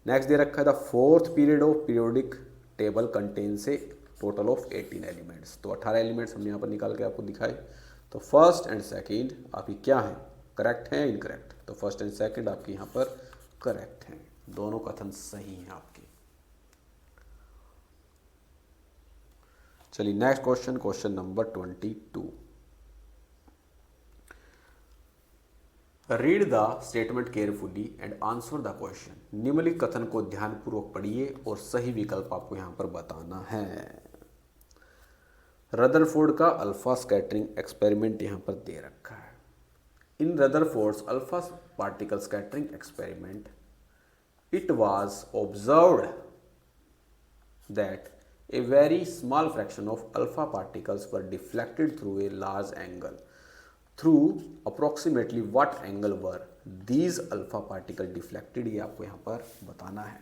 नेक्स्ट दे रखा है, the fourth period of periodic table contains A total of 18 elements. तो 18 एलिमेंट्स हमने यहाँ पर निकाल के आपको दिखाए। तो फर्स्ट एंड सेकंड आपकी क्या है, करेक्ट है, इनकरेक्ट। तो फर्स्ट एंड सेकंड आपके यहाँ पर करेक्ट हैं, दोनों कथन सही हैं आपके। चलिए next question, question number 22। Read the statement carefully and answer the question. निम्नलिखित कथन को ध्यानपूर्वक पढ़िए और सही विकल्प आपको यहां पर बताना है। रदरफोर्ड का अल्फा स्कैटरिंग एक्सपेरिमेंट यहां पर दे रखा है। In Rutherford's alpha particle scattering experiment, it was observed that a very small fraction of alpha particles were deflected through a large angle. Through approximately what angle were these alpha particle deflected, ये आपको यहाँ पर बताना है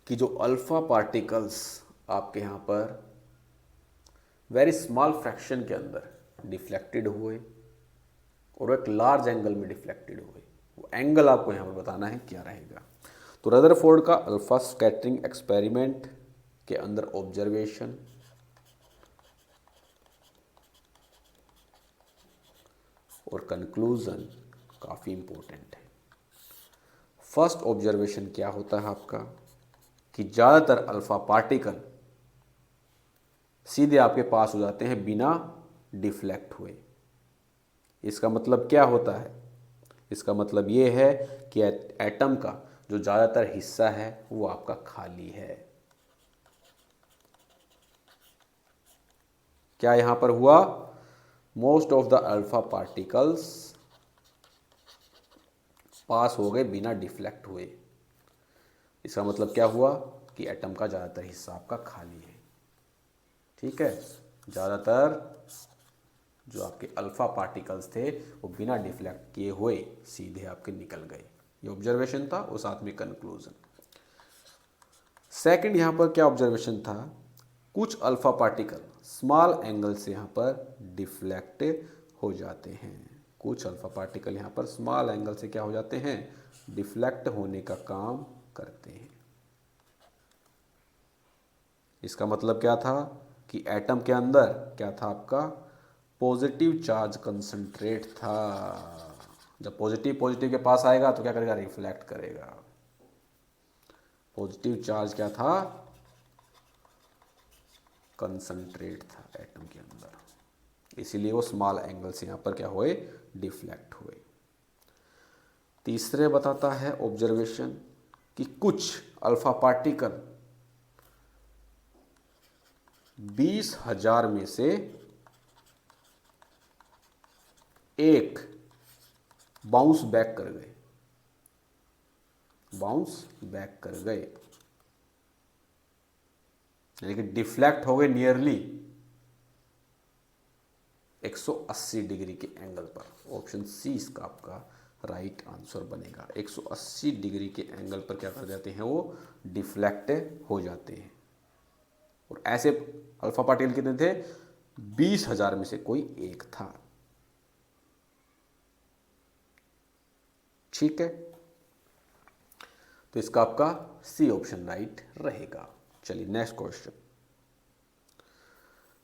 कि जो alpha particles आपके यहाँ पर वेरी स्मॉल फ्रैक्शन के अंदर डिफ्लेक्टेड हुए और एक लार्ज एंगल में डिफ्लेक्टेड हुए, वो एंगल आपको यहाँ पर बताना है क्या रहेगा। तो रदरफोर्ड का अल्फा स्कैटरिंग एक्सपेरिमेंट के अंदर ऑब्जर्वेशन और कंक्लूजन काफ़ी इम्पोर्टेंट है। फर्स्ट ऑब्जर्वेशन क्या होता है आपका कि ज़्यादातर अल्फ़ा पार्टिकल सीधे आपके पास हो जाते हैं बिना डिफ्लेक्ट हुए। इसका मतलब क्या होता है? इसका मतलब ये है कि एटम का जो ज़्यादातर हिस्सा है वो आपका खाली है। क्या यहां पर हुआ? Most of the alpha particles pass हो गए बिना डिफ्लेक्ट हुए। इसका मतलब क्या हुआ कि एटम का ज़्यादातर हिस्सा आपका खाली है। ठीक है, ज़्यादातर जो आपके अल्फ़ा पार्टिकल्स थे वो बिना डिफ्लेक्ट किए हुए सीधे आपके निकल गए। ये ऑब्जर्वेशन था और साथ में कंक्लूजन। सेकंड यहाँ पर क्या ऑब्जर्वेशन था? कुछ अल्फ़ा पार्टिकल स्मॉल एंगल से यहाँ पर डिफ्लेक्ट हो जाते हैं। कुछ अल्फ़ा पार्टिकल यहाँ पर स्मॉल एंगल से क्या हो जाते हैं? डिफ्लेक्ट होने का काम करते हैं। इसका मतलब क्या था कि एटम के अंदर क्या था आपका? पॉजिटिव चार्ज कंसंट्रेट था। जब पॉजिटिव पॉजिटिव के पास आएगा तो क्या करेगा? रिफ्लेक्ट करेगा। पॉजिटिव चार्ज क्या था? कंसंट्रेट था एटम के अंदर, इसीलिए वो स्मॉल एंगल से यहाँ पर क्या हुए? डिफ्लेक्ट हुए। तीसरे बताता है ऑब्जर्वेशन कि कुछ अल्फा पार्टिकल 20,000 में से एक बाउंस बैक कर गए। बाउंस बैक कर गए यानी कि डिफ्लेक्ट हो गए नियरली 180 डिग्री के एंगल पर। ऑप्शन सी इसका आपका राइट आंसर बनेगा। 180 डिग्री के एंगल पर क्या कर जाते हैं? वो डिफ्लेक्ट हो जाते हैं। और ऐसे अल्फा पार्टिकल कितने थे? 20,000 में से कोई एक था। ठीक है, तो इसका आपका सी ऑप्शन राइट रहेगा। चलिए नेक्स्ट क्वेश्चन।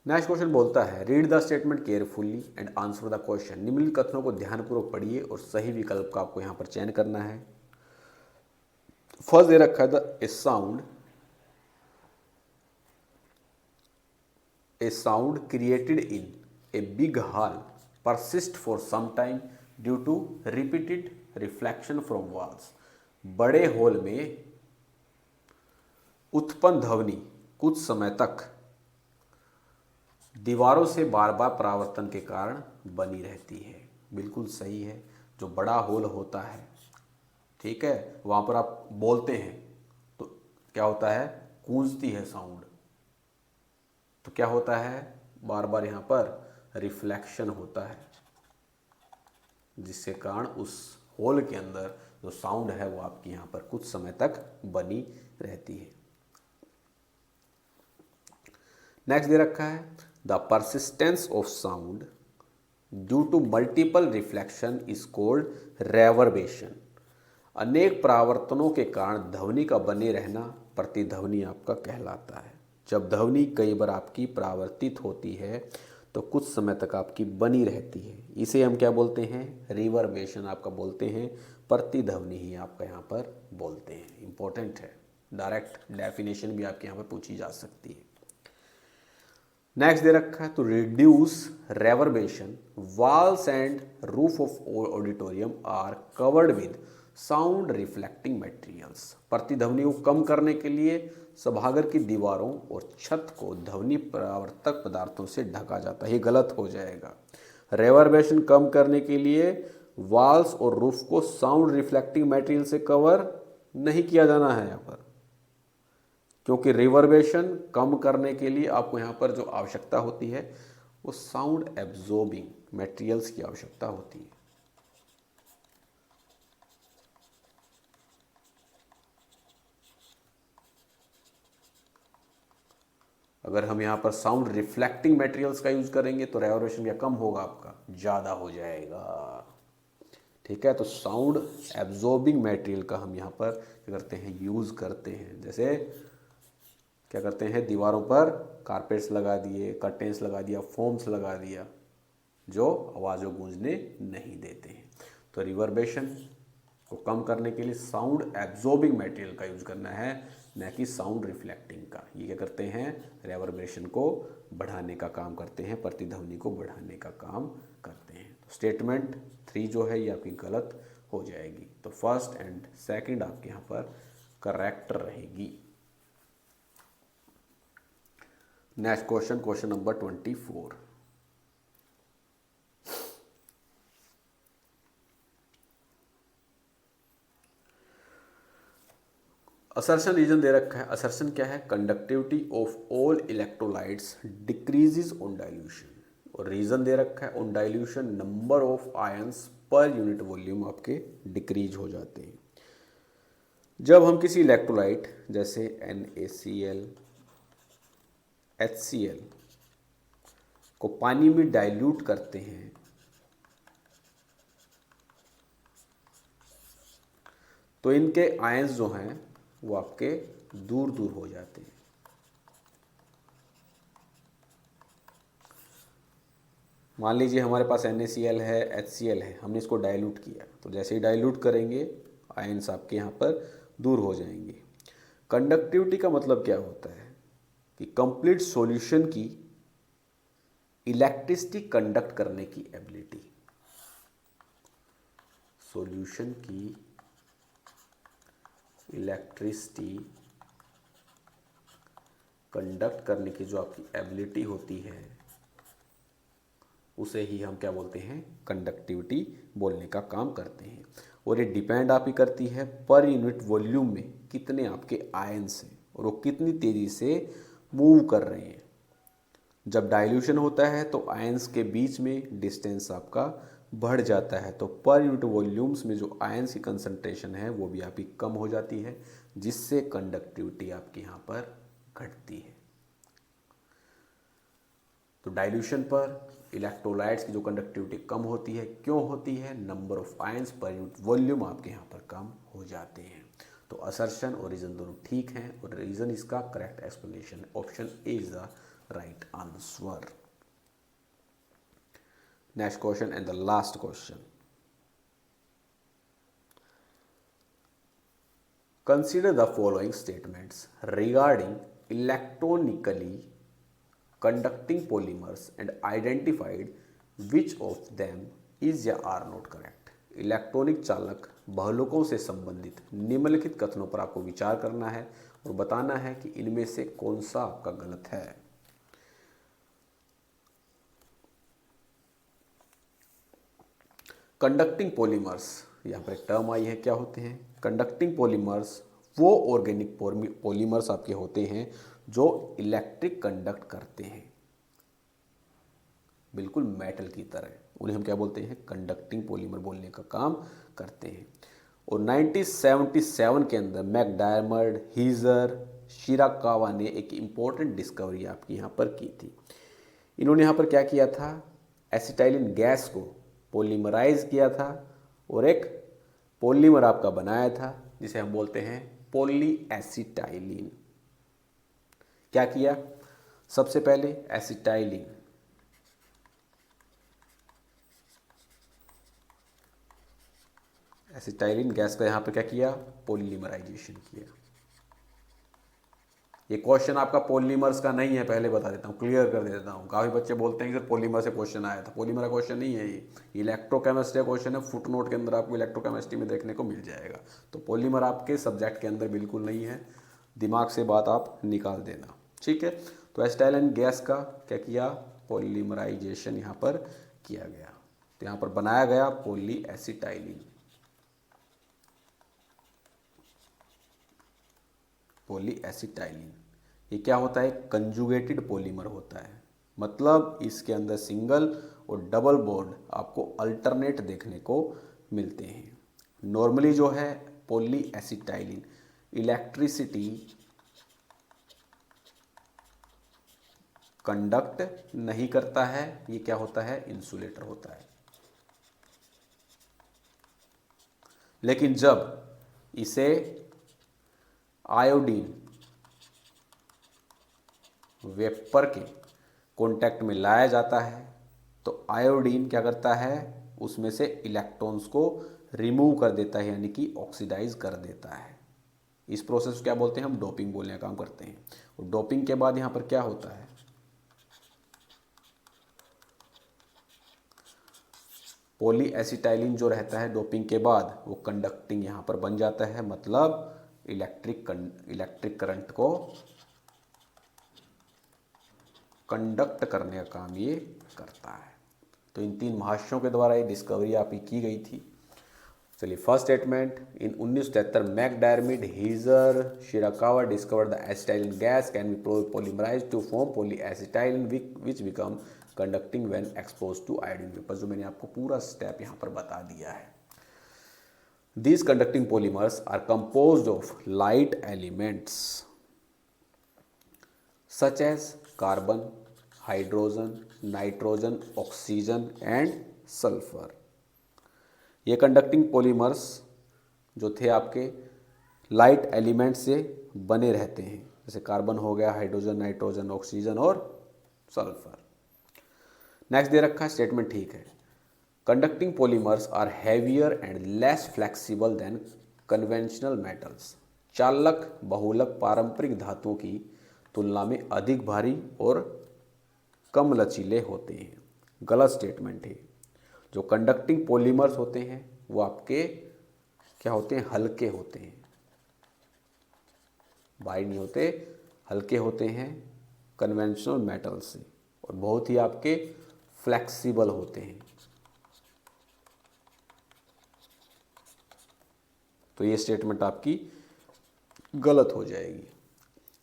नेक्स्ट क्वेश्चन बोलता है read the statement carefully and answer the question. निम्नलिखित कथनों को ध्यानपूर्वक पढ़िए और सही विकल्प का आपको यहां पर चयन करना है। फर्स्ट दे रखा है a sound created in a big hall persist for some time due to repeated reflection from walls. बड़े हॉल में उत्पन्न ध्वनि कुछ समय तक दीवारों से बार बार परावर्तन के कारण बनी रहती है। बिल्कुल सही है। जो बड़ा हॉल होता है, ठीक है, वहाँ पर आप बोलते हैं तो क्या होता है? गूंजती है साउंड। तो क्या होता है? बार बार यहाँ पर रिफ्लेक्शन होता है, जिसके कारण उस हॉल के अंदर जो साउंड है वो आपकी यहाँ पर कुछ समय तक बनी रहती है। नेक्स्ट दे रखा है the persistence of sound due to multiple reflection is called reverberation. अनेक परावर्तनों के कारण ध्वनि का बने रहना प्रतिध्वनि आपका कहलाता है। जब ध्वनि कई बार आपकी परावर्तित होती है तो कुछ समय तक आपकी बनी रहती है। इसे हम क्या बोलते हैं? रिवर्बेशन आपका बोलते हैं। प्रतिध्वनि ही आपका यहाँ पर बोलते हैं। इंपॉर्टेंट है, डायरेक्ट डेफिनेशन भी आपके यहाँ पर पूछी जा सकती है। नेक्स्ट दे रखा है to reduce reverberation walls and roof of auditorium are covered with sound reflecting materials. प्रतिध्वनि को कम करने के लिए सभागार की दीवारों और छत को ध्वनि परावर्तक पदार्थों से ढका जाता है। ये गलत हो जाएगा। रेवर्बेशन कम करने के लिए वॉल्स और रूफ को साउंड रिफ्लेक्टिंग मटेरियल से कवर नहीं किया जाना है यहाँ पर, क्योंकि रिवर्बेशन कम करने के लिए आपको यहाँ पर जो आवश्यकता होती है वो साउंड एब्जॉर्बिंग मटेरियल्स की आवश्यकता होती है। अगर हम यहाँ पर साउंड रिफ्लेक्टिंग मटेरियल्स का यूज करेंगे तो रिवर्बेशन क्या कम होगा? आपका ज़्यादा हो जाएगा। ठीक है, तो साउंड एब्जॉर्बिंग मटेरियल का हम यहाँ पर क्या करते हैं? यूज़ करते हैं। जैसे क्या करते हैं? दीवारों पर कारपेट्स लगा दिए, कर्टेंस लगा दिया, फोम्स लगा दिया, जो आवाज़ को गूंजने नहीं देते हैं। तो रिवर्बेशन को कम करने के लिए साउंड एब्जॉर्बिंग मटेरियल का यूज करना है, न कि साउंड रिफ्लेक्टिंग का। ये क्या करते हैं, रिवर्बरेशन को बढ़ाने का काम करते हैं, प्रतिध्वनि को बढ़ाने का काम करते हैं। तो स्टेटमेंट 3 जो है ये आपकी गलत हो जाएगी। तो फर्स्ट एंड सेकंड आपके यहाँ पर करेक्ट रहेगी। Next question, question number 24। Assertion reason दे रखा है। असर्शन क्या है, conductivity of all electrolytes decreases on dilution. और रीजन दे रखा है on dilution number of ions per unit volume आपके डिक्रीज हो जाते हैं। जब हम किसी इलेक्ट्रोलाइट जैसे NaCl, HCl को पानी में डाइल्यूट करते हैं तो इनके आयंस जो हैं वो आपके दूर दूर हो जाते हैं। मान लीजिए हमारे पास NaCl है, HCl है, हमने इसको डाइल्यूट किया, तो जैसे ही डाइल्यूट करेंगे आयंस आपके यहाँ पर दूर हो जाएंगे। कंडक्टिविटी का मतलब क्या होता है कि कंप्लीट सॉल्यूशन की इलेक्ट्रिसिटी कंडक्ट करने की एबिलिटी। सॉल्यूशन की इलेक्ट्रिसिटी कंडक्ट करने की जो आपकी एबिलिटी होती है उसे ही हम क्या बोलते हैं, कंडक्टिविटी बोलने का काम करते हैं। और ये डिपेंड आप ही करती है पर यूनिट वॉल्यूम में कितने आपके आयंस हैं और वो कितनी तेज़ी से मूव कर रहे हैं। जब डाइल्यूशन होता है तो आयंस के बीच में डिस्टेंस आपका बढ़ जाता है, तो पर यूनिट वॉल्यूम्स में जो आयंस की कंसंट्रेशन है वो भी आपकी कम हो जाती है, जिससे कंडक्टिविटी आपके यहाँ पर घटती है। तो डाइल्यूशन पर इलेक्ट्रोलाइट्स की जो कंडक्टिविटी कम होती है, क्यों होती है, number of ions per unit volume आपके यहाँ पर कम हो जाते हैं। तो असर्शन और रीजन दोनों ठीक हैं और रीजन इसका करेक्ट एक्सप्लेनेशन है। Option A is the right answer. Next question and the last question. Consider the following statements regarding electronically conducting polymers and identified which of them is या are not correct। Electronic चालक बहुलकों से संबंधित निम्नलिखित कथनों पर आपको विचार करना है और बताना है कि इनमें से कौन सा आपका गलत है। कंडक्टिंग पॉलीमर्स, यहाँ पर एक टर्म आई है, क्या होते हैं कंडक्टिंग पॉलीमर्स? वो ऑर्गेनिक पॉलीमर्स आपके होते हैं जो इलेक्ट्रिक कंडक्ट करते हैं, बिल्कुल मेटल की तरह। उन्हें हम क्या बोलते हैं, कंडक्टिंग पॉलीमर बोलने का काम करते हैं। और 1977 के अंदर मैकडर्मट, हीजर, शिराकावा ने एक इम्पोर्टेंट डिस्कवरी आपकी यहाँ पर की थी। इन्होंने यहाँ पर क्या किया था, एसिटाइलिन गैस को पॉलीमराइज किया था और एक पॉलीमर आपका बनाया था जिसे हम बोलते हैं पॉलीएसिटाइलिन। क्या किया, सबसे पहले एसिटाइलिन गैस का यहाँ पर क्या किया, पॉलीमराइजेशन किया। ये क्वेश्चन आपका पॉलीमर्स का नहीं है, पहले बता देता हूँ, क्लियर कर देता हूँ। काफ़ी बच्चे बोलते हैं कि सर पॉलीमर से क्वेश्चन आया था, पॉलीमर का क्वेश्चन नहीं है, ये इलेक्ट्रोकेमिस्ट्री का क्वेश्चन है। फुटनोट के अंदर आपको इलेक्ट्रोकेमिस्ट्री में देखने को मिल जाएगा। तो पॉलीमर आपके सब्जेक्ट के अंदर बिल्कुल नहीं है, दिमाग से बात आप निकाल देना, ठीक है। तो एसिटाइलिन गैस का क्या किया, पॉलीमराइजेशन यहाँ पर किया गया, तो यहाँ पर बनाया गया पॉलीएसिटाइलिन। पॉलीएसिटाइलिन ये क्या होता है, कंजुगेटेड पॉलीमर होता है, मतलब इसके अंदर सिंगल और डबल बॉन्ड आपको अल्टरनेट देखने को मिलते हैं। नॉर्मली जो है पॉलीएसिटाइलिन इलेक्ट्रिसिटी कंडक्ट नहीं करता है, ये क्या होता है, इंसुलेटर होता है। लेकिन जब इसे आयोडीन वेपर के कांटेक्ट में लाया जाता है तो आयोडीन क्या करता है, उसमें से इलेक्ट्रॉन्स को रिमूव कर देता है, यानी कि ऑक्सीडाइज कर देता है। इस प्रोसेस को क्या बोलते हैं, हम डोपिंग बोलने का काम करते हैं। और डोपिंग के बाद यहाँ पर क्या होता है, पॉली एसिटाइलिन जो रहता है डोपिंग के बाद वो कंडक्टिंग यहाँ पर बन जाता है, मतलब इलेक्ट्रिक करंट को कंडक्ट करने का काम ये करता है। तो इन 3 महाशयों के द्वारा ये डिस्कवरी आपकी की गई थी। चलिए first statement, in 1973 MacDiarmid, Heeger, Shirakawa discovered the acetylene gas can be polymerised to form poly acetylene which become conducting when expose to iodine vapour, जो मैंने आपको पूरा स्टेप यहाँ पर बता दिया है। These conducting polymers are composed of light elements such as carbon, hydrogen, nitrogen, oxygen and sulfur। ये कंडक्टिंग पॉलीमर्स जो थे आपके लाइट एलिमेंट से बने रहते हैं, जैसे कार्बन हो गया, हाइड्रोजन, नाइट्रोजन, ऑक्सीजन और सल्फर। नेक्स्ट दे रखा है स्टेटमेंट, ठीक है, conducting polymers are heavier and less flexible than conventional metals. चालक बहुलक पारंपरिक धातुओं की तुलना में अधिक भारी और कम लचीले होते हैं। गलत स्टेटमेंट है। जो कंडक्टिंग पॉलीमर्स होते हैं वो आपके क्या होते हैं, हल्के होते हैं, भारी नहीं होते, हल्के होते हैं कन्वेंशनल मेटल से, और बहुत ही आपके फ्लेक्सिबल होते हैं। तो ये स्टेटमेंट आपकी गलत हो जाएगी।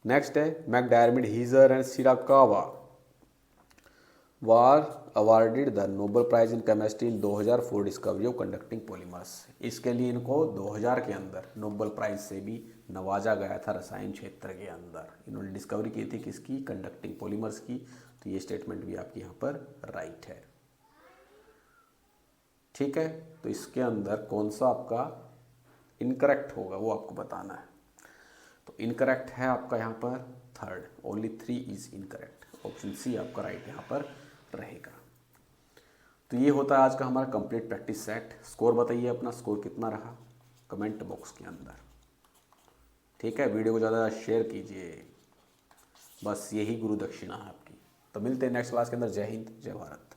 नेक्स्ट है, MacDiarmid, Heeger and Shirakawa were awarded the Nobel prize in chemistry in 2004 discovery of conducting polymers. इसके लिए इनको 2000 के अंदर नोबेल प्राइज से भी नवाजा गया था रसायन क्षेत्र के अंदर। इन्होंने डिस्कवरी की थी किसकी, कंडक्टिंग पॉलीमर्स की। तो ये स्टेटमेंट भी आपकी यहाँ पर राइट है। ठीक है, तो इसके अंदर कौन सा आपका इनकरेक्ट होगा वो आपको बताना है। तो इनकरेक्ट है आपका यहाँ पर third, only 3 is incorrect. Option C आपका राइट यहाँ पर रहेगा। तो ये होता है आज का हमारा कंप्लीट प्रैक्टिस सेट। स्कोर बताइए अपना, स्कोर कितना रहा कमेंट बॉक्स के अंदर। ठीक है, वीडियो को ज़्यादा शेयर कीजिए, बस यही गुरु दक्षिणा है आपकी। तो मिलते हैं नेक्स्ट क्लास के अंदर। जय हिंद, जय भारत।